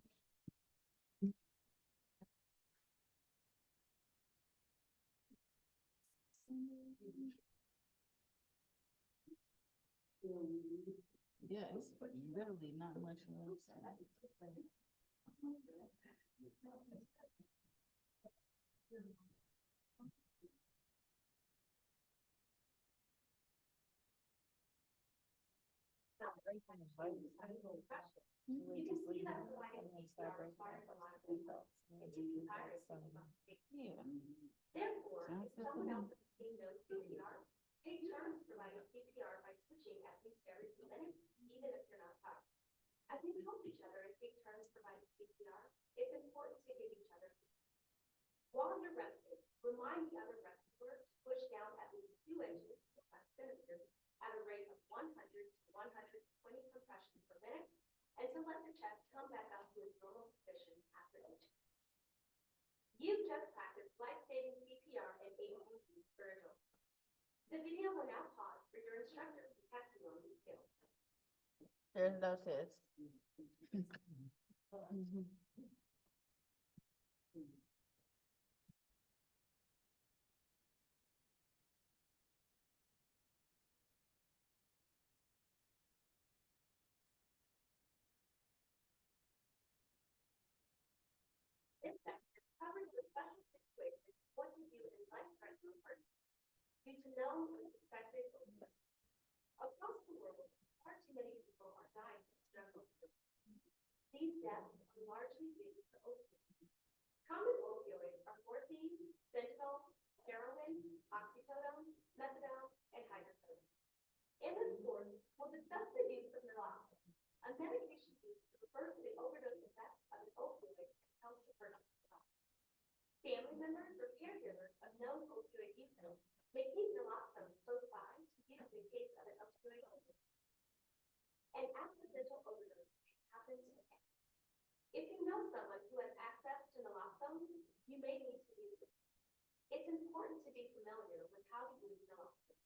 Yeah, it's literally not much else. Therefore, if someone else is being known CPR, take turns providing CPR by switching at least every 2 minutes, even if you're not tired. As we help each other and take turns providing CPR, it's important to give each other. While you're resting, remind the other respirator to push down at least 2 inches, centimeters, at a rate of 100 to 120 compressions per minute, and to let the chest come back up to its normal position after each. You've just practiced life-saving CPR and AED for adults. The video will now pause for your instructor to test you on these skills. There's no test. This section covers the special situations, what to do in life-threatening emergencies. Due to known and suspected overdose. Across the world, far too many people are dying from drug overdose. These deaths are largely due to opioids. Common opioids are morphine, fentanyl, heroin, oxycodone, methadone, and hydrocodone. In this course, we'll discuss the use of naloxone, a medication used to reverse the overdose effects of an opioid and help the person survive. Family members or caregivers of known opioid users may keep naloxone close by to use in case of an opioid overdose. An accidental overdose happens to anyone. If you know someone who has access to naloxone, you may need to use it. It's important to be familiar with how to use naloxone.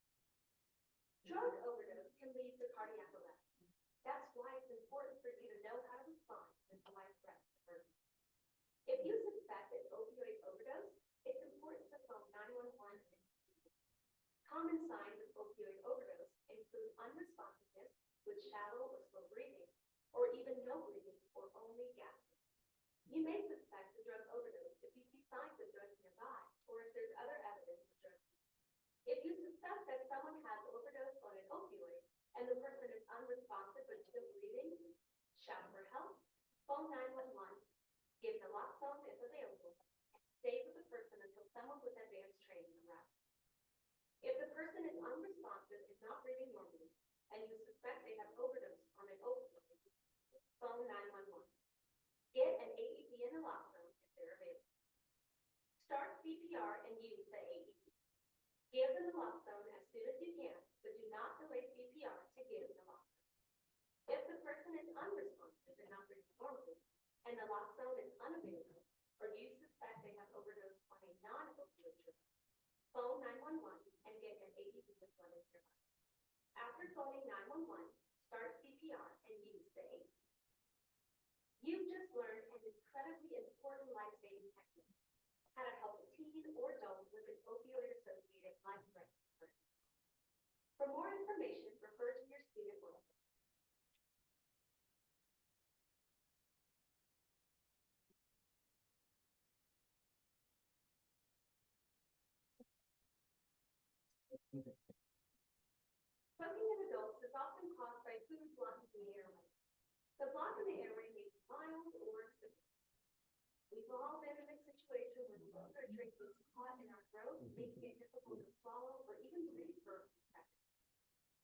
Drug overdose can lead to cardiac arrest. That's why it's important for you to know how to respond to a life-threatening emergency. If you suspect an opioid overdose, it's important to phone 911. Common signs of opioid overdose include unresponsiveness with shallow or slow breathing, or even no breathing or only gasping. You may suspect a drug overdose if you see signs of drugs nearby, or if there's other evidence of drug use. If you suspect that someone has overdosed on an opioid and the person is unresponsive but still breathing, shout for help, phone 911, give naloxone if available, and stay with the person until someone with advanced training arrives. If the person is unresponsive and not breathing normally, and you suspect they have overdosed on an opioid, phone 911. Get an AED and naloxone if they're available. Start CPR and use the AED. Give the naloxone as soon as you can, but do not delay CPR to give naloxone. If the person is unresponsive and not breathing normally, and naloxone is unavailable, or you suspect they have overdosed on a non-opioid drug, phone 911 and get an AED with one is nearby. After phoning 911, start CPR and use the AED. You've just learned an incredibly important life-saving technique, how to help a teen or adult with an opioid-associated life-threatening emergency. For more information, refer to your student workbook. Choking in adults is often caused by food blocking the airway. The block in the airway may be mild or severe. We've all been in a situation where food or drink gets caught in our throat, making it difficult to swallow or even breathe for a few seconds.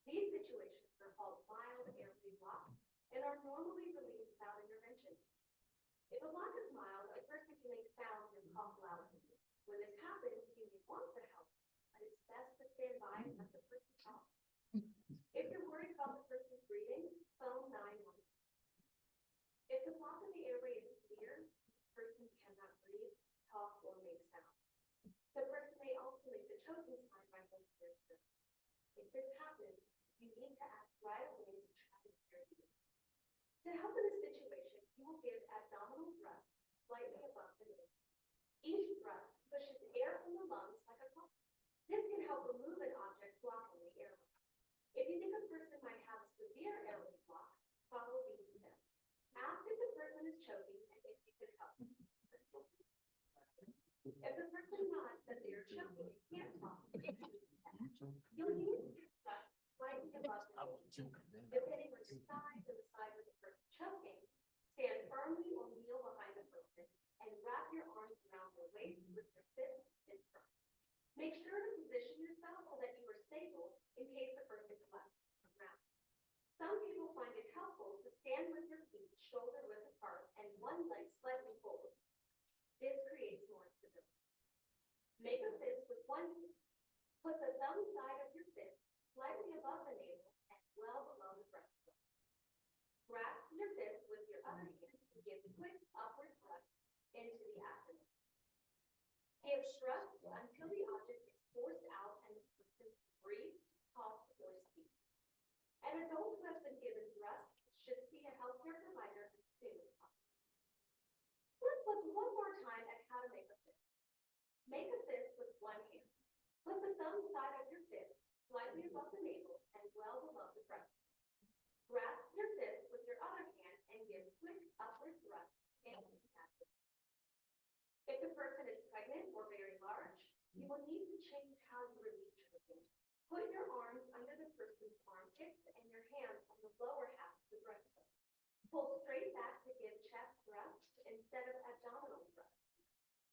These situations are called mild airway blocks and are normally relieved without intervention. If a block is mild, a person can make sounds and cough loudly. When this happens, you may want to help, but it's best to stand by and let the person talk. If you're worried about the person's breathing, phone 911. If the block in the airway is severe, the person cannot breathe, talk, or make sound. The person may also make the choking sign by holding their throat. If this happens, you need to act right away to try to clear you. To help in this situation, you will give abdominal thrust slightly above the navel. Each thrust pushes air from the lungs like a pump. This can help remove an object blocking the airway. If you think a person might have a severe airway block, follow these steps. Ask if the person is choking and if you can help. If the person nods that they are choking and can't talk, you'll need to thrust slightly above the navel. Depending on your size and the size of the person choking, stand firmly or kneel behind the person and wrap your arms around their waist with your fists in front. Make sure to position yourself so that you are stable in case the person collapses from the ground. Some people find it helpful to stand with your feet shoulder width apart and one leg slightly forward. This creates more stability. Make a fist with one hand. Put the thumb side of your fist slightly above the navel and well below the breastbone. Grasp your fist with your other hand and give quick upward thrust into the abdomen. Give thrust until the object is forced out and the person breathes, talks, or speaks. An adult who has been given thrust should see a healthcare provider as slightly above the navel and well below the breast. Grasp your fist with your other hand and give quick upward thrusts and passes. If the person is pregnant or very large, you will need to change how you release your hand. Put your arms under the person's armpits and your hands on the lower half of the breastbone. Pull straight back to give chest thrust instead of abdominal thrust.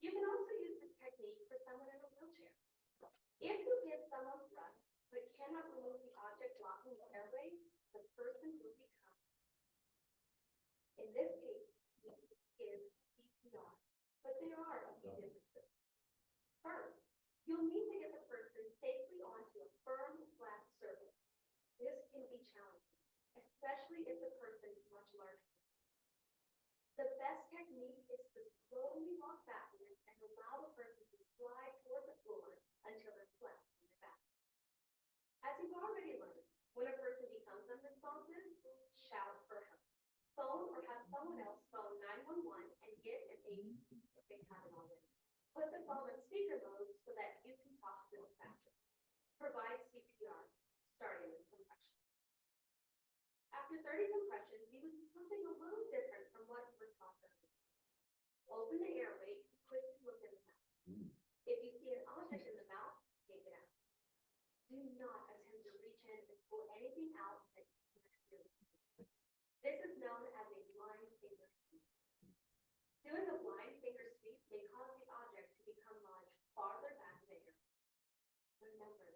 You can also use this technique for someone in a wheelchair. If you give someone thrust but cannot remove the object blocking the airways, the person will become. In this case, we give CPR, but there are a few differences. First, you'll need to get the person safely onto a firm, flat surface. This can be challenging, especially if the person is much larger. The best technique is to slowly walk backwards and allow the person to slide toward the floor until they're flat on their back. As you've already learned, when a person becomes unresponsive, shout for help. Phone or have someone else phone 911 and get an AED if they haven't already. Put the phone on speaker mode so that you can talk to the dispatcher. Provide CPR, starting with compression. After 30 compressions, you would do something a little different from what you were taught earlier. Open the airway and quickly look in the mouth. If you see an object in the mouth, take it out. Do not attempt to reach in and pull anything out that you can feel. This is known as a blind finger sweep. Doing a blind finger sweep may cause the object to become lodged farther back in the air. Remember,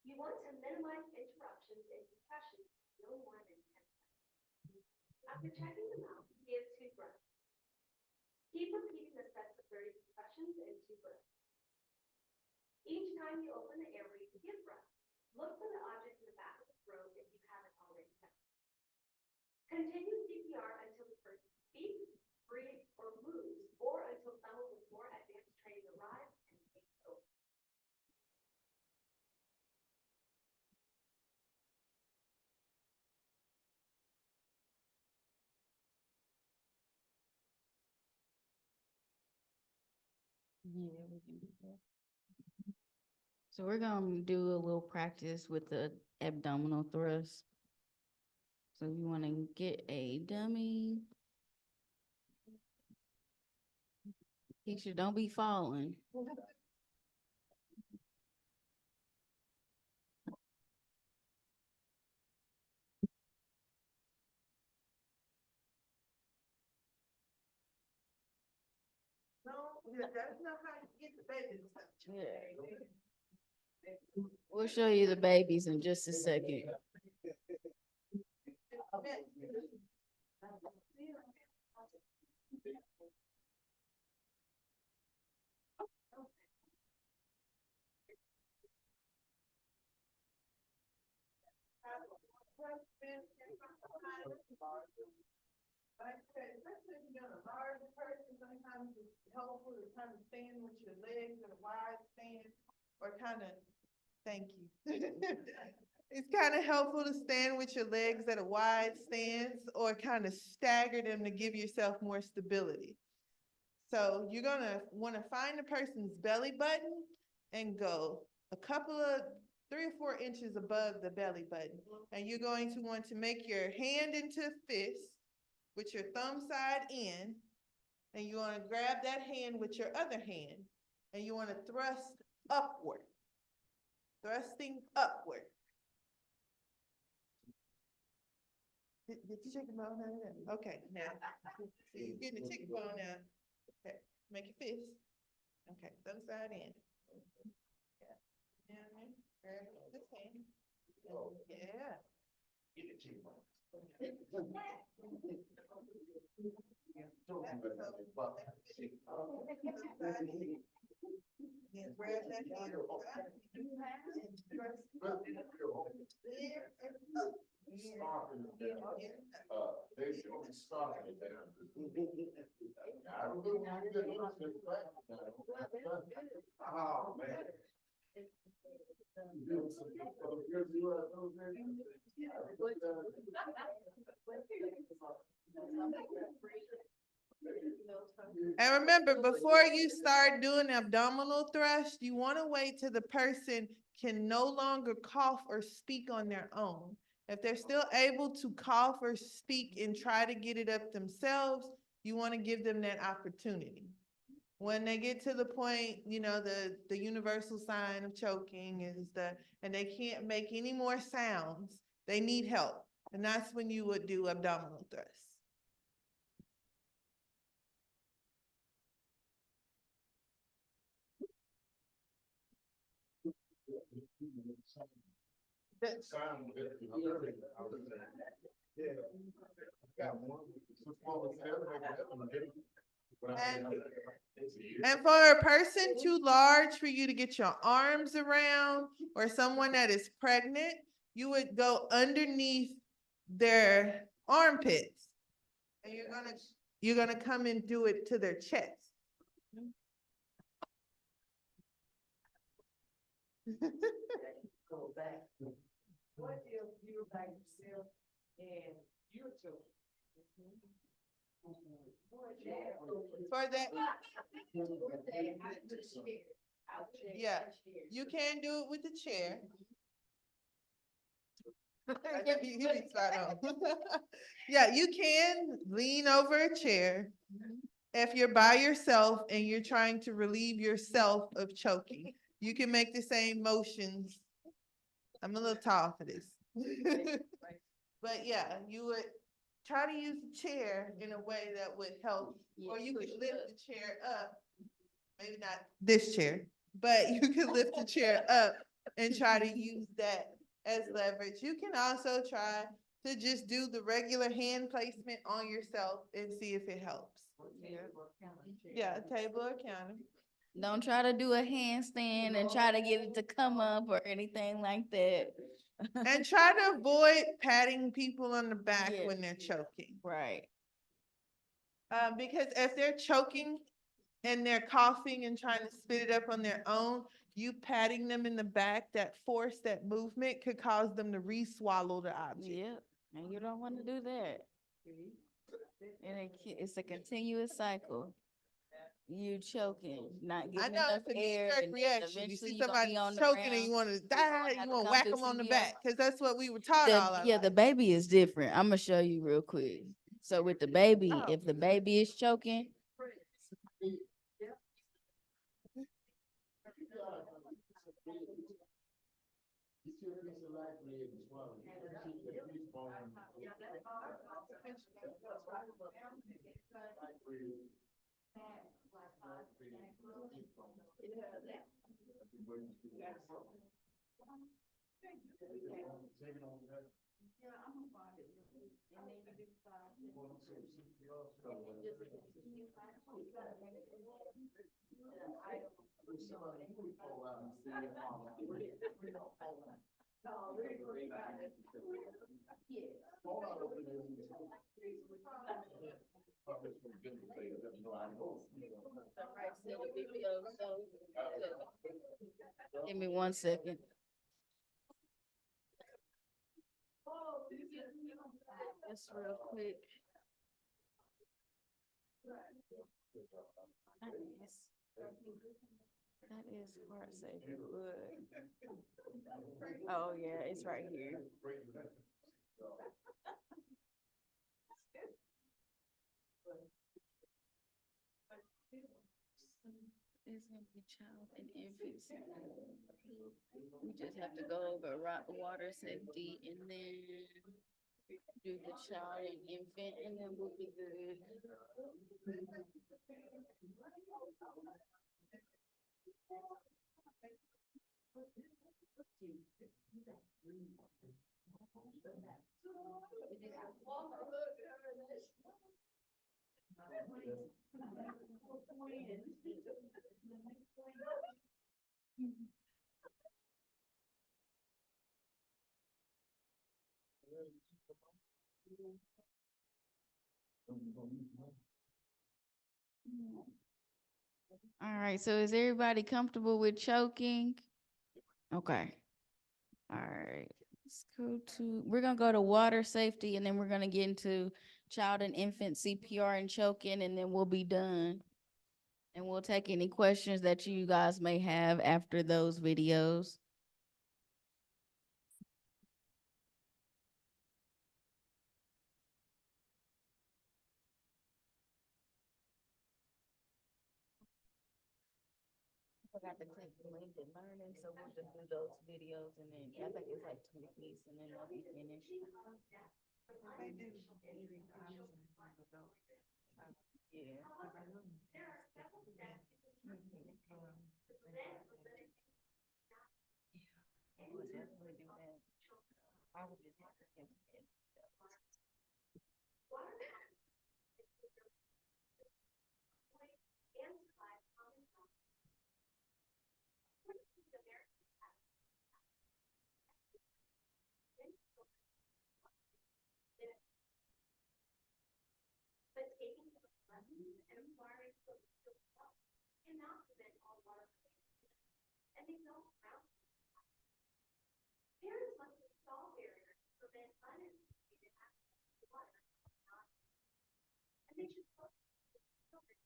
you want to minimize interruptions and compressions no more than 10 seconds. After checking the mouth, give 2 breaths. Keep repeating the sets of 30 compressions and 2 breaths. Each time you open the airway to give breath, look for the object in the back of the throat if you haven't already done. Continue CPR until the person speaks, breathes, or moves, or until someone with more advanced training arrives and takes over. Yeah, we can do that. So we're gonna do a little practice with the abdominal thrust. So you wanna get a dummy. Keisha, don't be falling. No, that's not how you get the baby. We'll show you the babies in just a second. Like I said, especially if you're a large person, sometimes it's helpful to kind of stand with your legs in a wide stance, or kind of, thank you. It's kind of helpful to stand with your legs at a wide stance, or kind of stagger them to give yourself more stability. So you're gonna want to find the person's belly button and go a couple of 3 or 4 inches above the belly button. And you're going to want to make your hand into a fist with your thumb side in, and you want to grab that hand with your other hand, and you want to thrust upward, thrusting upward. Did you chicken bone out of that? Okay, now, so you're getting the chicken bone out. Okay, make your fist. Okay, thumb side in. Yeah. And then grab this hand. Yeah. Get the chicken bone. Yeah, grab that hand. They should be stopping it there. I don't know how you get oh, man. And remember, before you start doing abdominal thrust, you want to wait till the person can no longer cough or speak on their own. If they're still able to cough or speak and try to get it up themselves, you want to give them that opportunity. When they get to the point, you know, the universal sign of choking is and they can't make any more sounds, they need help. And that's when you would do abdominal thrusts. And for a person too large for you to get your arms around, or someone that is pregnant, you would go underneath their armpits. And you're gonna come and do it to their chest. What if you're by yourself and you're choking? For that, yeah, you can do it with the chair. He be spot on. Yeah, you can lean over a chair if you're by yourself and you're trying to relieve yourself of choking. You can make the same motions. I'm a little tall for this. But yeah, you would try to use the chair in a way that would help, or you could lift the chair up. Maybe not this chair, but you could lift the chair up and try to use that as leverage. You can also try to just do the regular hand placement on yourself and see if it helps. Yeah, table or counter. Don't try to do a handstand and try to get it to come up or anything like that. And try to avoid patting people on the back Yeah. when they're choking. Right. Because if they're choking and they're coughing and trying to spit it up on their own, you patting them in the back, that force, that movement could cause them to re-swallow the object. Yep, and you don't want to do that. And it's a continuous cycle. You choking, not I getting know enough it's a air, knee-jerk and then reaction. You eventually see you're gonna be somebody on the choking and ground. you want to die, you Gotta want to come whack through them on the CPR. back, because that's what we were taught all our Yeah, the life. baby is different. I'm gonna show you real quick. So with the baby, Oh. if the baby is choking, give me 1 second. Just real quick. That is heart safe. Oh yeah, it's right here. It's gonna be child and infancy. We just have to go over water safety and then do the child and infant, and then we'll be good. All right, so is everybody comfortable with choking? Okay. All right, we're gonna go to water safety, and then we're gonna get into child and infant CPR and choking, and then we'll be done. And we'll take any questions that you guys may have after those videos. got the click link and learning, so we'll just do those videos and then I think it's like 2 weeks and then they'll be finished. They do every option of adults. Yeah. Because I know. I would definitely do that. I would just have to think of it. But taking those lessons and acquiring those skills cannot prevent all water related and they don't drown. Parents must install barriers to prevent unanticipated access to water, and they should focus on children.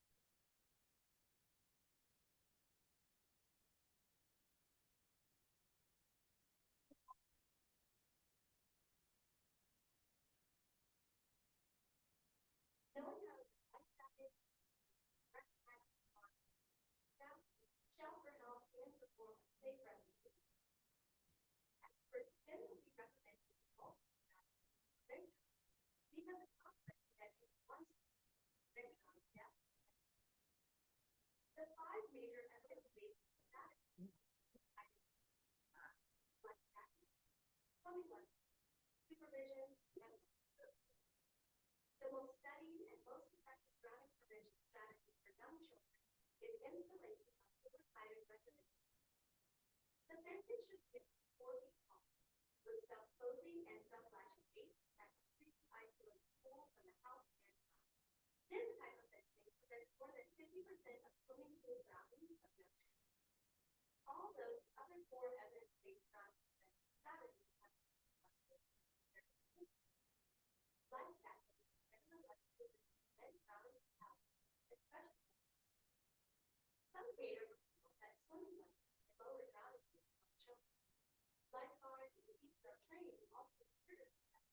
Knowing how to protect that is recognize shelter health and perform safe residency. Experts generally recommend default because it's often that it once on death. The 5 major evidence-based strategies like plumbing lessons, supervision, and the most studied and most effective drowning prevention strategy for young children is installation of four-sided residency. The fences should fit 4 feet tall, with self-closing and self-latching gates that completely isolate the pool from the house and ground. This type of fencing prevents more than 50% of swimming pool drownings of young children. Although the other 4 evidence-based drowning prevention strategies have life jackets, nevertheless, prevent drowning in house, especially some data reveal that swimming lessons can lower drowning rates among children. Lifeguards and CPR training also contribute to that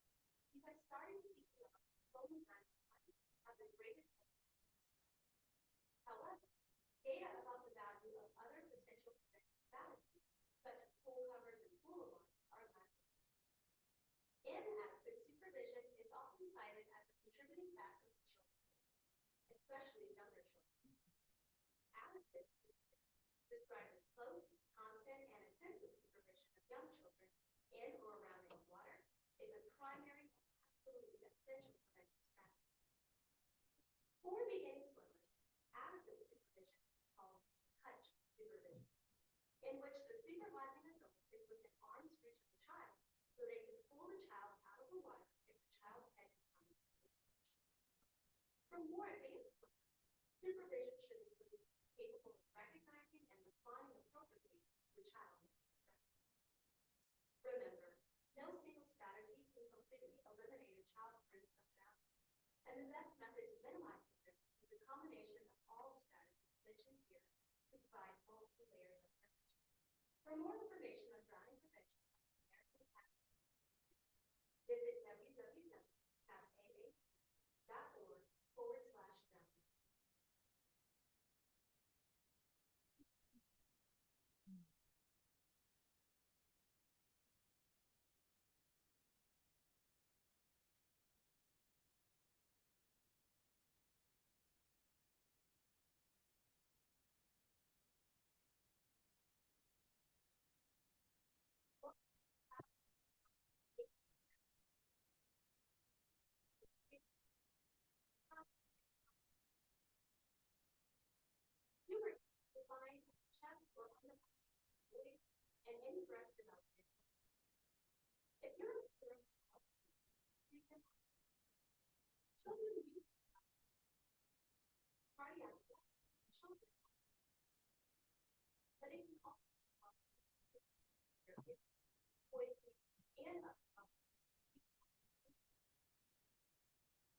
because starting CPR only 9 months have the greatest impact. However, data about the value of other potential preventive strategies, such as pool covers and pool alarms, are lacking. Inadequate supervision is often cited as a contributing factor to children's safety, especially younger children. Adequate supervision, described as close, constant, and intensive supervision of young children in or around any water, is a primary and absolutely essential preventive strategy. For beginning swimmers, adequate supervision is called touch supervision, in which the supervising adult is within arm's reach of the child, so they can pull the child out of the water if the child's head is coming. For more advanced swimmers, supervision should include capable of recognizing and responding appropriately to the child. Remember, no single strategy can completely eliminate a child's risk of drowning, and the best method to minimize the risk is a combination of all the strategies mentioned here to provide multiple layers of protection. For more information on drowning prevention, visit www.aa.org/drowning. Humor define chest or underbody voice and any breath development. If you're a child, you can children use cardiac children, but it can also cause poisoning and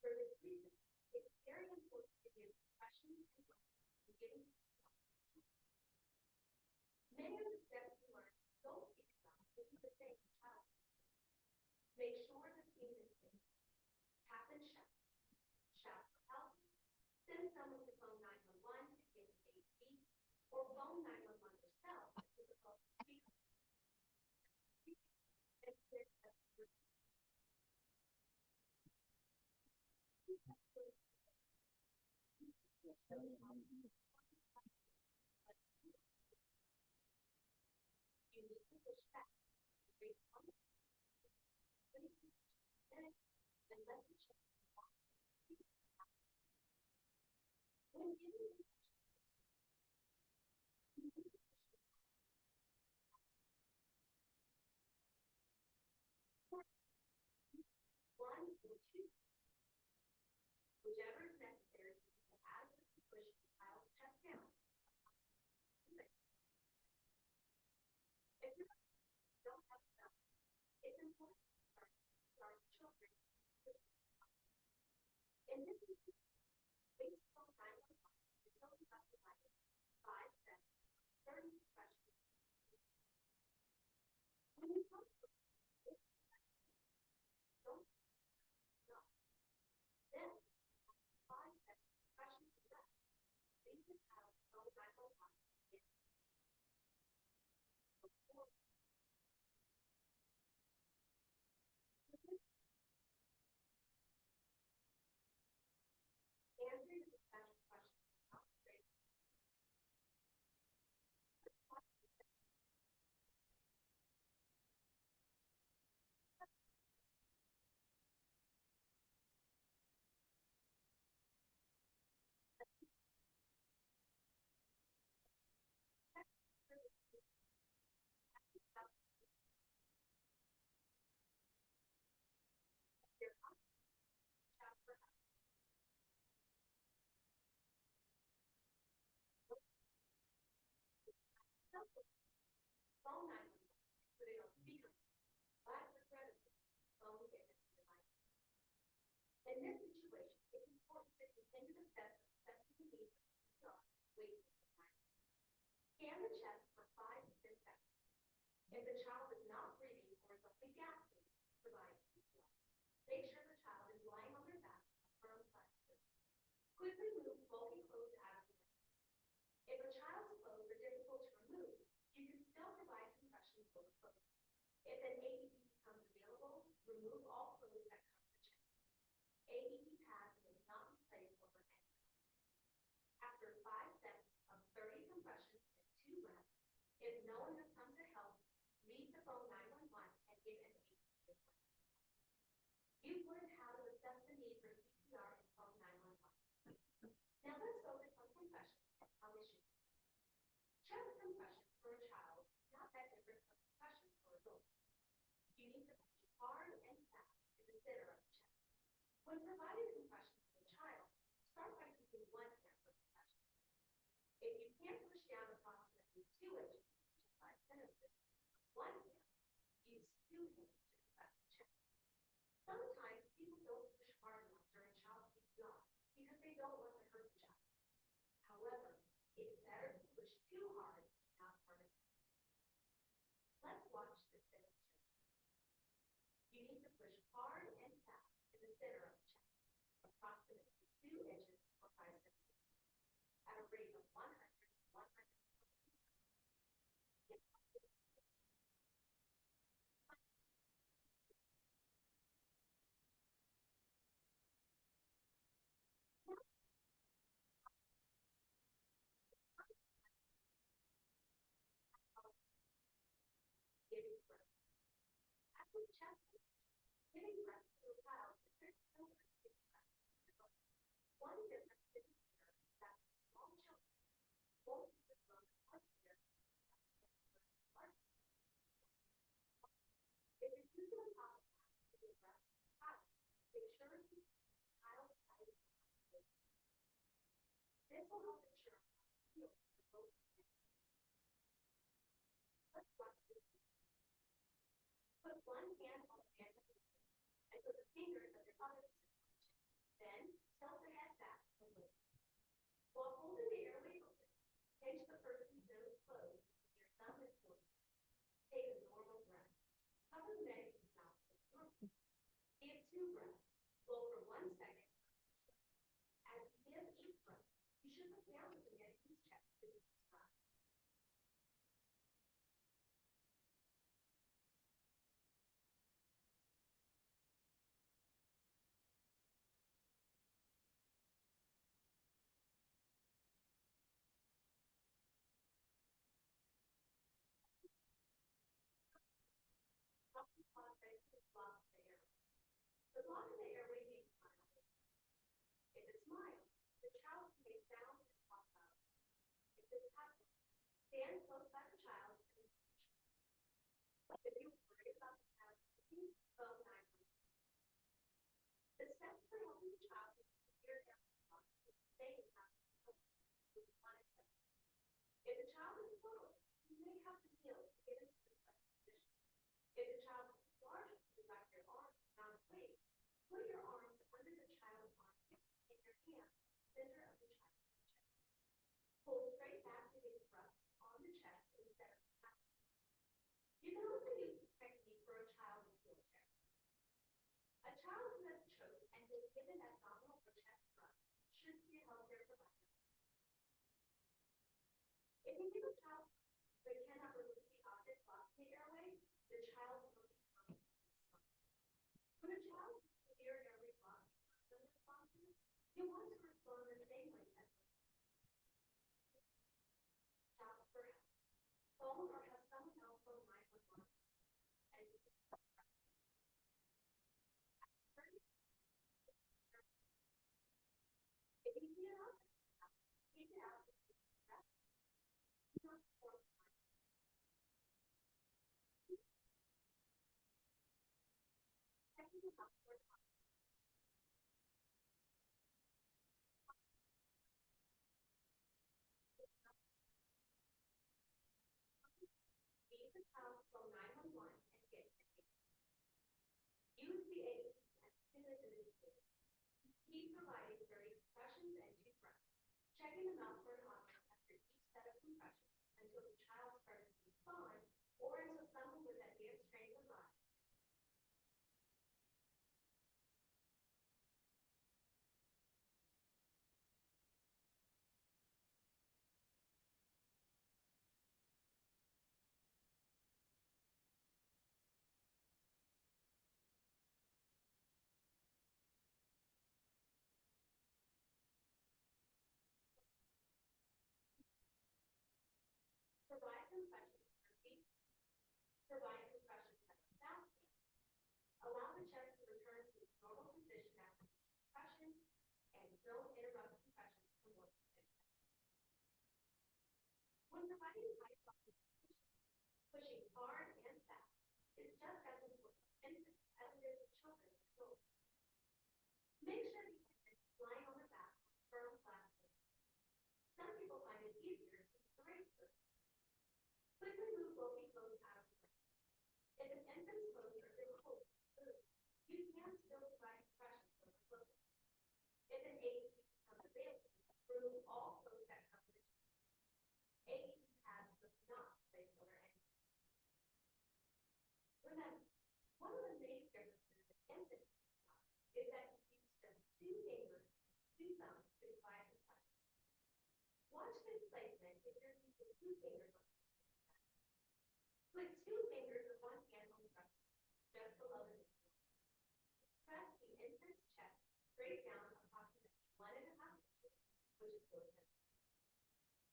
for this reason, it's very important to give questions and questions to giving. Many of the steps you learn don't teach them if you the same child. Make sure the scene is safe. Tap and shout. Shout for help. Send someone to phone 911 if they need aid, or phone 911 Whichever is necessary to adequately push the child's chest down. If you don't have enough, it's important to start children. In this based on time of life, the children have provided 5 steps, 30 questions. When you come to this, don't stop. Then 5 steps, questions to rest. Leave the child so that no one gets before. Answering the special questions about faith. Phone 911, put it on speaker. Flag the threat of phone get into the device. In this situation, it's important to continue the steps of assessing the need for CPR, wait for the time. Scan the chest for 5 to 10 seconds. If the child is not breathing or is only gasping, provide CPR. Make sure the child is lying on their back on a firm surface. Quickly move bulky clothes out of the way. If a child's clothes are difficult to remove, you can still provide compression for the clothes. If an AED becomes available, remove all clothes that cover the chest. AED pads may not be placed over any. After 5 sets of 30 compressions and 2 breaths, if no one has come to help, leave the phone 911 and get an AED. You've learned how to assess the need for CPR in phone 911. Now let's focus on compressions and how they should be. Chest compressions for a child is not that different from compressions for adults. You need to push hard and fast in the center of the chest. When providing compressions to a child, start by using one hand for compression. If you can't push down approximately 2 inches, which is 5 centimeters, with one hand, use 2 hands to compress the chest. Sometimes people don't push hard enough during child CPR because they don't want to hurt the child. However, it's better to push too hard and not hard enough. Let's watch this demonstration. You need to push hard and fast in the center of the chest, approximately 2 inches or 5 centimeters, at a rate of 100. Giving birth. After chest, giving birth to a child is very similar to giving birth to adults. One difference to consider is that small children won't use the phone much here. If you're using a top to give birth to a child, make sure to keep the child's side is up. This will help ensure healing for both parents. Let's watch this. Put one hand on the hand of the and put the fingers of your other hand. Then tilt the head back and lift. While holding the airway open, pinch the person's nose closed using your thumb and pointer. Take a normal breath. Cover the medic's mouth with your mouth. Give 2 breaths. Blow for 1 second. As you give each breath, you should look down at the medic's chest to be breath. cause basically blocks the airway. The block in the airway makes smile. If it smiles, the child can make sounds and talk out. If this happens, stand close by the child and if you worry about the child speaking, phone 911. The steps for helping the child with severe air response is staying happy with one exception. If the child is slower, you may have to kneel to get into the correct position. If the child is larger, you wrap your arms around the waist. Put your arms under the child's armpit and your hands center of the child's chest. Pull straight back to get thrust on the chest instead of back. You can also use this technique for a child in a wheelchair. A child who has choked and is given abdominal or chest thrust should see a healthcare provider. If you give a child but cannot remove the object blocking the airway, the child will become smothered. When a child has severe airway block and responses, you want to respond the same way as the child for help. Phone or have someone else phone 911 and if you see an object, keep it out. Leave the child phone 911 and get the aid. Use the aid as soon as it is safe. Keep providing during compressions and deep breaths, checking the mouth for an object after each set of compressions until the child starts to respond or until someone with advanced training arrives. Provide compressions for deep. Provide compressions at a fast pace. Allow the chest to return to its normal position after each compression, and don't interrupt compressions for more than 10 seconds. When providing high body position, pushing hard and fast is just as important for infants as it is for children and adults. Make sure the infant is lying on the back on firm flat surface. Some people find it easier to use the right foot. Quickly move both clothes out of the way. If an infant's clothes are ill cold, you can still provide compressions when they're closed. If an AED becomes available, remove all clothes that cover the chest. AED pads must not place over anything. Remember, one of the main differences in infant CPR is that you use just 2 fingers, 2 thumbs to provide compression. Watch this placement if you're using 2 fingers on the chest. Put 2 fingers and 1 hand on the breast, just below the knee. Press the infant's chest straight down approximately 1.5 inches, which is 4 centimeters.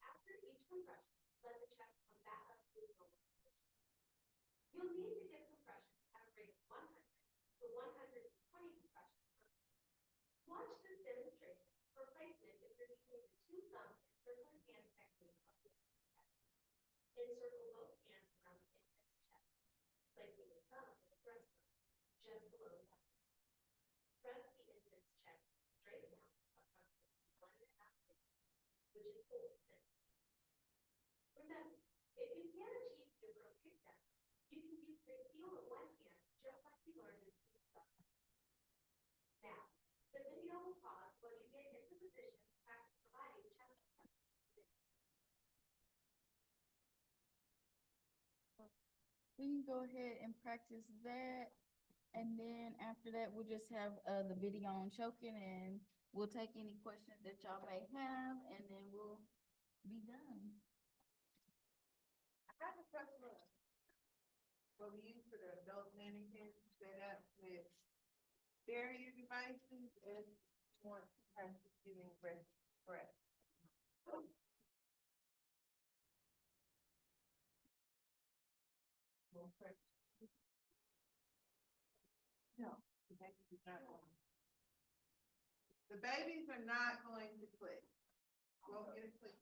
After each compression, let the chest come back up to its normal position. You'll need to give compressions at a rate of 100 to 120 compressions per minute. Watch this demonstration for placement if you're using the 2 thumbs encircling hand technique of the infant's chest. Encircle both hands around the infant's chest, placing the thumb in the breastbone, just below the head. Press the infant's chest straight down approximately 1.5 inches, which is 4 centimeters. Remember, if you can't achieve zero kickdown, you can use the heel of one hand just like you learned in CPR. Now, the video will pause while you get into position to practice providing chest compressions. We can go ahead and practice that. And then after that, we'll just have the video on choking and we'll take any questions that y'all may have and then we'll be done. I have a question. What we use for the adult mannequin set up with barrier devices and want to practice giving breath. The babies are not going to click. Won't get a click.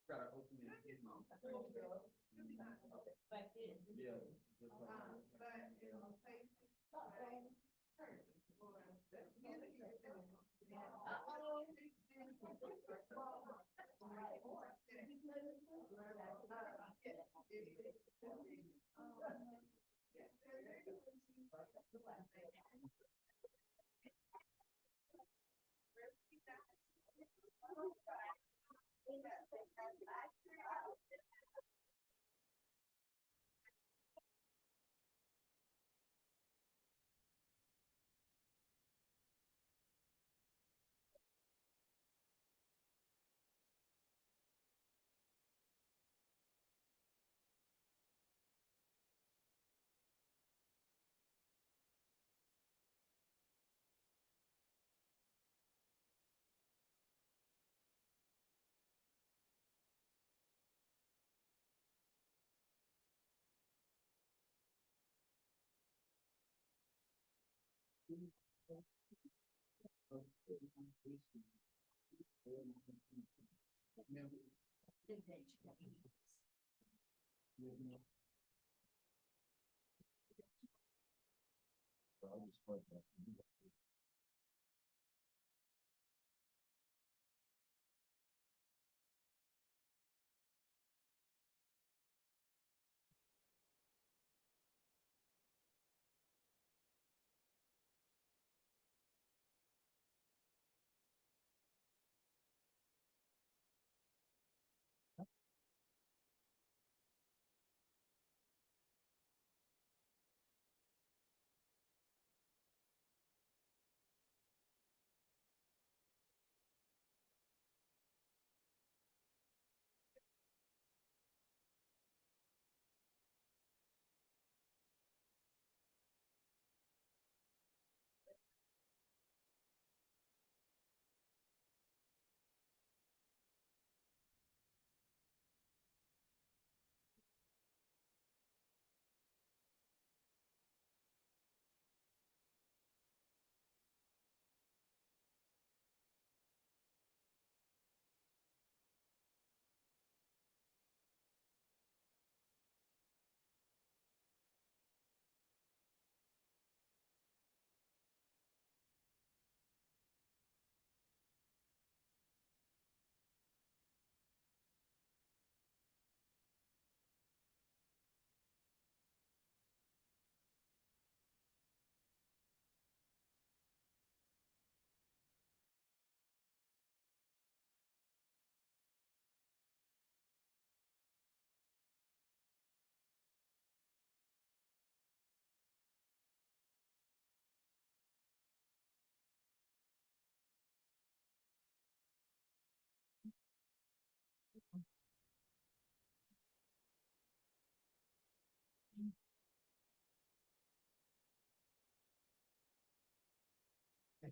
Gotta open it. Yeah. Just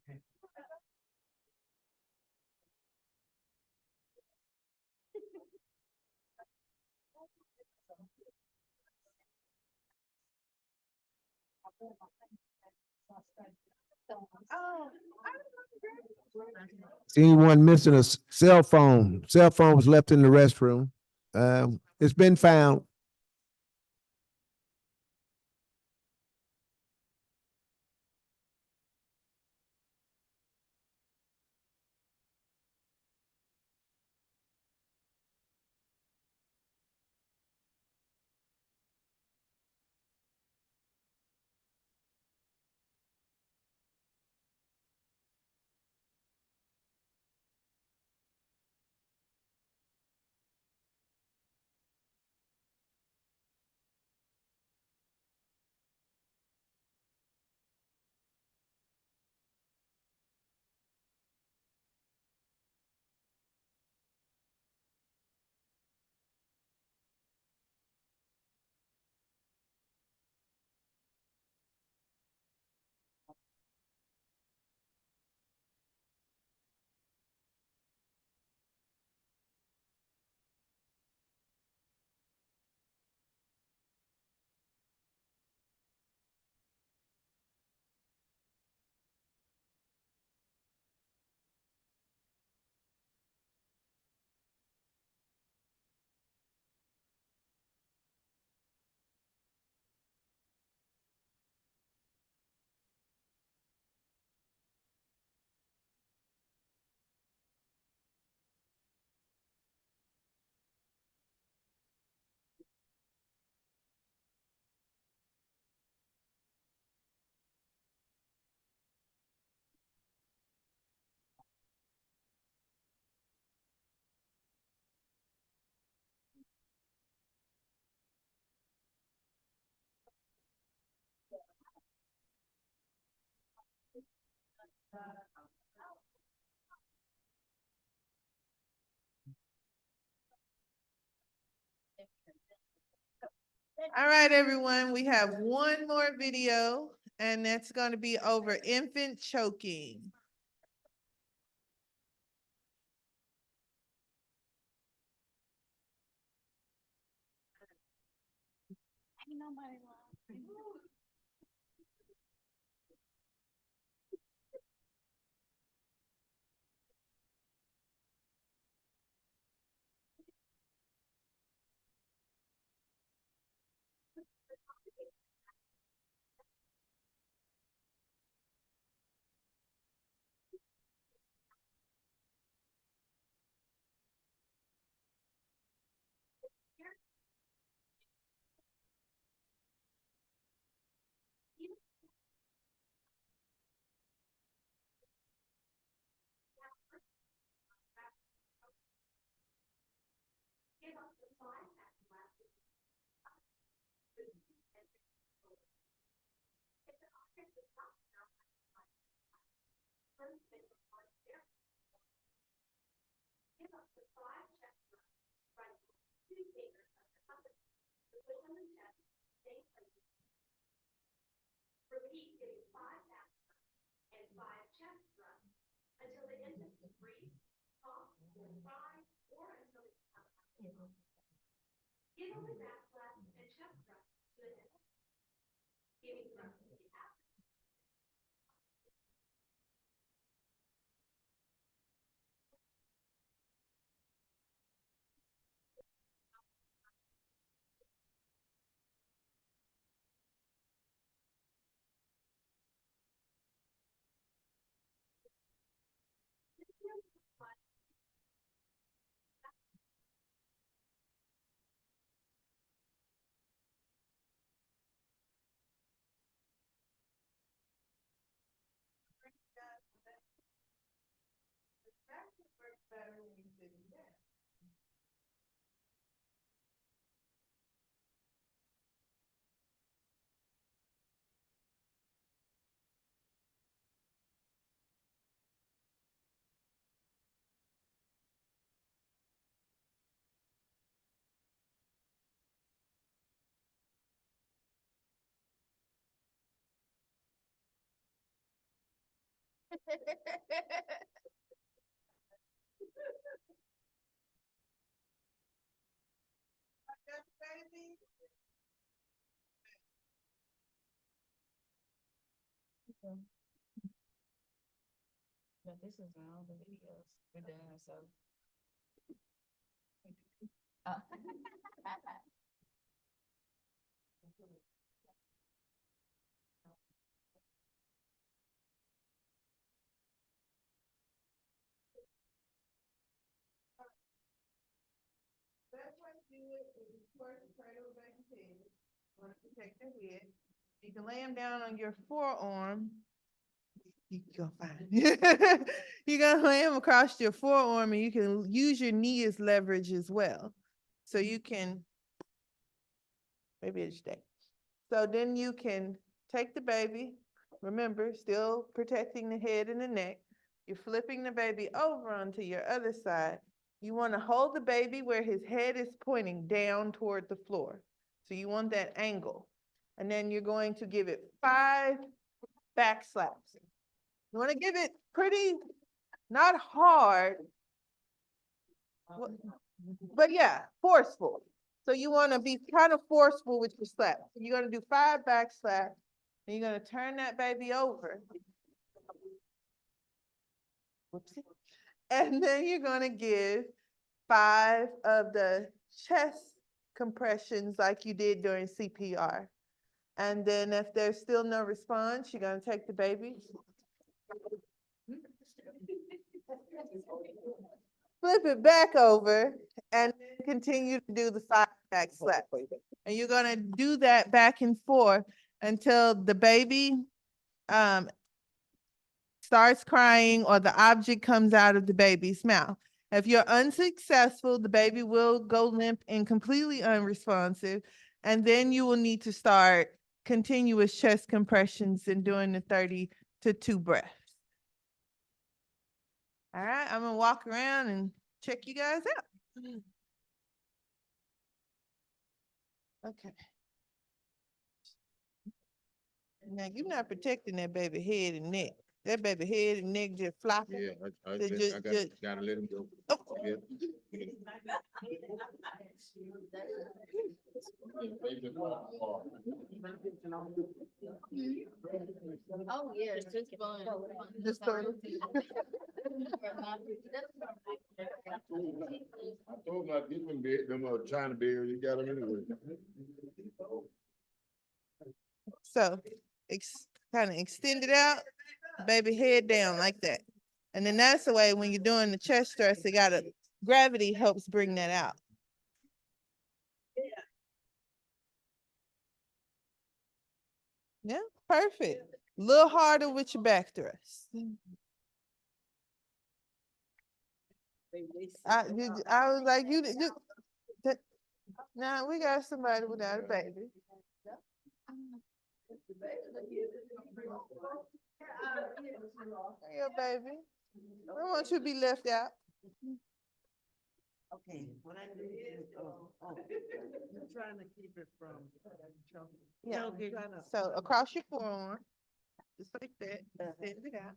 Is anyone missing a cell phone? Cell phone was left in the restroom. It's been found. All right, everyone, we have one more video, and that's going to be over infant choking. Ain't nobody lying. Repeat giving 5 back and 5 chest thrusts until the infant can breathe, talk, or cry, or until it becomes unconscious. Give only back thrusts and chest thrusts to the infant. Giving thrusts to the abdomen. But this is all the videos we're doing, so. Best way to do it is of course to cradle the baby's head. Want to protect the head. You can lay him down on your forearm. You're fine. You're gonna lay him across your forearm, and you can use your knee as leverage as well. So you can, maybe it's day. So then you can take the baby, remember, still protecting the head and the neck. You're flipping the baby over onto your other side. You want to hold the baby where his head is pointing down toward the floor. So you want that angle. And then you're going to give it 5 back slaps. You want to give it pretty, not hard, but yeah, forceful. So you want to be kind of forceful with your slap. So you're going to do 5 back slaps, and you're going to turn that baby over. Whoopsie. And then you're going to give 5 of the chest compressions like you did during CPR. And then if there's still no response, you're going to take the baby, flip it back over, and then continue to do the 5 back slaps. And you're going to do that back and forth until the baby starts crying or the object comes out of the baby's mouth. If you're unsuccessful, the baby will go limp and completely unresponsive, and then you will need to start continuous chest compressions and doing the 30 to 2 breaths. All right, I'm gonna walk around and check you guys out. Okay. Now you're not protecting that baby head and neck. That baby head and neck just flopping. Yeah, I They just- gotta let him go. Oh. Yeah. Oh, yeah, it's just fun. Just fun. I told him I'd give him them China bears, you got them anyway. So, kind of extend it out, baby head down like that. And then that's the way when you're doing the chest thrust, gravity helps bring that out. Yeah, perfect. A little harder with your back thrust. I was like, now we got somebody without a baby. Hey, your baby. I don't want you to be left out. Okay, what I do is, I'm trying to keep it from choking. Yeah. Choking. So across your forearm, just like that, extend it out.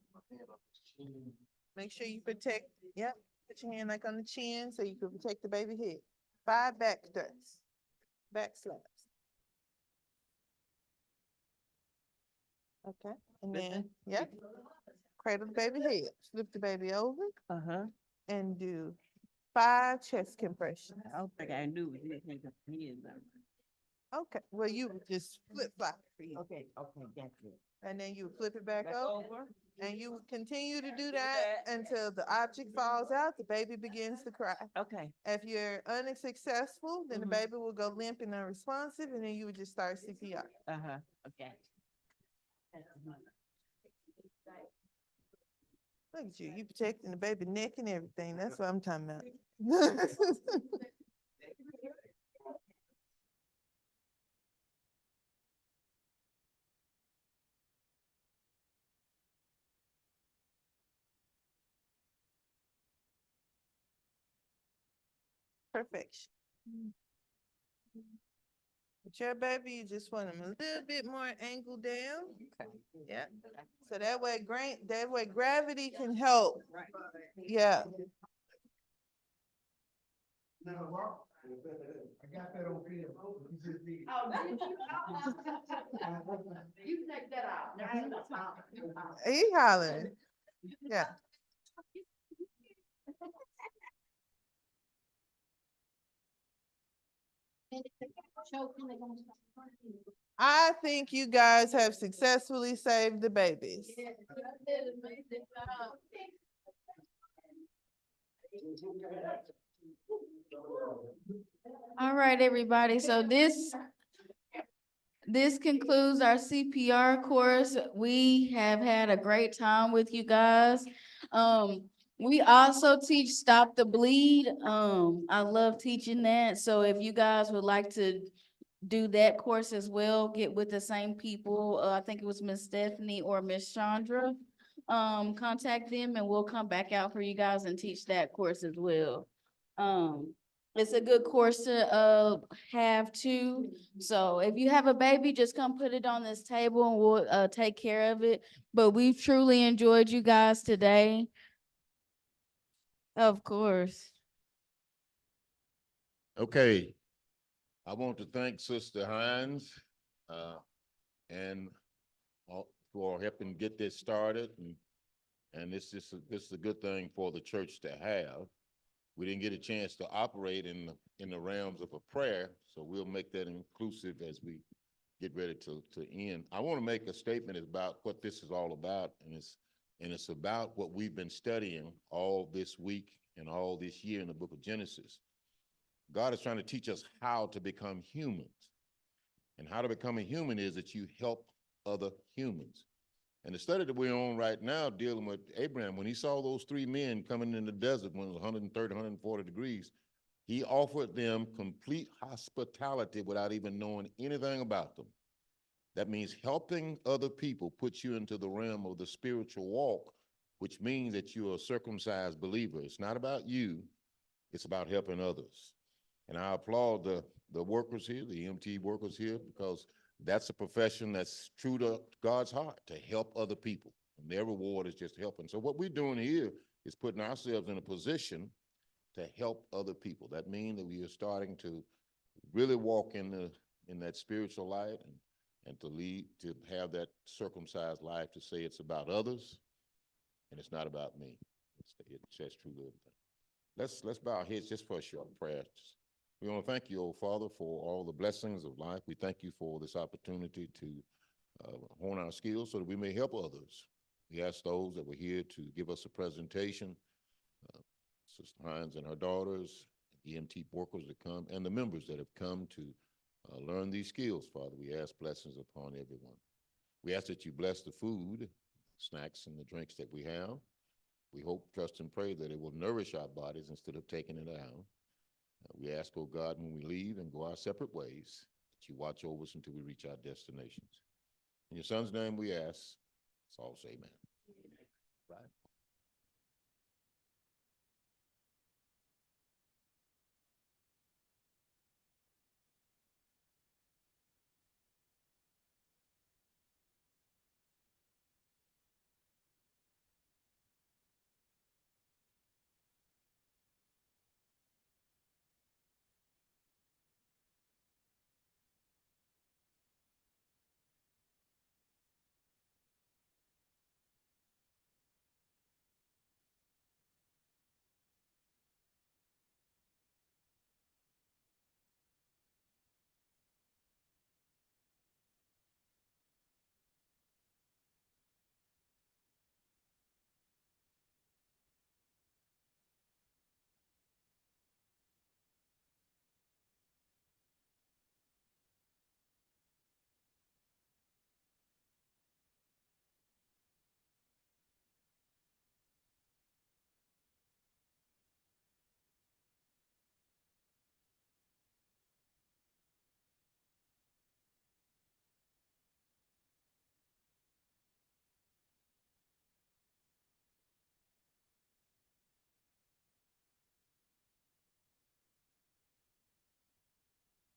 Make sure you protect, yep, put your hand like on the chin so you can protect the baby head. 5 back thrusts, back slaps. Okay, and then, yep, cradle the baby head, flip the baby over and do 5 chest compressions. I don't think I knew you didn't take the hands out. Okay, well, you just flip flop it for you. Okay, that's it. And then you flip it back over. And you would continue to do that until the object falls out, the baby begins to cry. Okay. If you're unsuccessful, then the baby will go limp and unresponsive, and then you would just start CPR. Okay. Look at you protecting the baby neck and everything. That's what I'm talking about. Perfection. With your baby, you just want them a little bit more angle down. Yeah. So that way, gravity can help. Yeah. I got that on film. You just need. You take that out. He hollering. Yeah. I think you guys have successfully saved the babies. All right, everybody. So this concludes our CPR course. We have had a great time with you guys. We also teach Stop the Bleed. I love teaching that. So if you guys would like to do that course as well, get with the same people. I think it was Miss Stephanie or Miss Chandra. Contact them and we'll come back out for you guys and teach that course as well. It's a good course to have too. So if you have a baby, just come put it on this table and we'll take care of it. But we've truly enjoyed you guys today. Of course. Okay, I want to thank Sister Hines, and for helping get this started, and this is a good thing for the church to have. We didn't get a chance to operate in the realms of a prayer, so we'll make that inclusive as we get ready to end. I want to make a statement about what this is all about, and it's about what we've been studying all this week and all this year in the book of Genesis. God is trying to teach us how to become humans. And how to become a human is that you help other humans. And the study that we're on right now dealing with Abraham, when he saw those three men coming in the desert when it was 130, 140 degrees, he offered them complete hospitality without even knowing anything about them. That means helping other people puts you into the realm of the spiritual walk, which means that you're a circumcised believer. It's not about you, it's about helping others. And I applaud the workers here, the EMT workers here, because that's a profession that's true to God's heart, to help other people. And their reward is just helping. So what we're doing here is putting ourselves in a position to help other people. That means that we are starting to really walk in that spiritual light and to lead, to have that circumcised life, to say it's about others and it's not about me. It's just true living. Let's bow our heads just for a short prayer. We want to thank you, oh Father, for all the blessings of life. We thank you for this opportunity to hone our skills so that we may help others. We ask those that were here to give us a presentation, Sister Hines and her daughters, EMT workers that come, and the members that have come to learn these skills, Father. We ask blessings upon everyone. We ask that you bless the food, snacks, and the drinks that we have. We hope, trust, and pray that it will nourish our bodies instead of taking it out. We ask, oh God, when we leave and go our separate ways, that you watch over us until we reach our destinations. In your son's name we ask, let's all say amen. Right.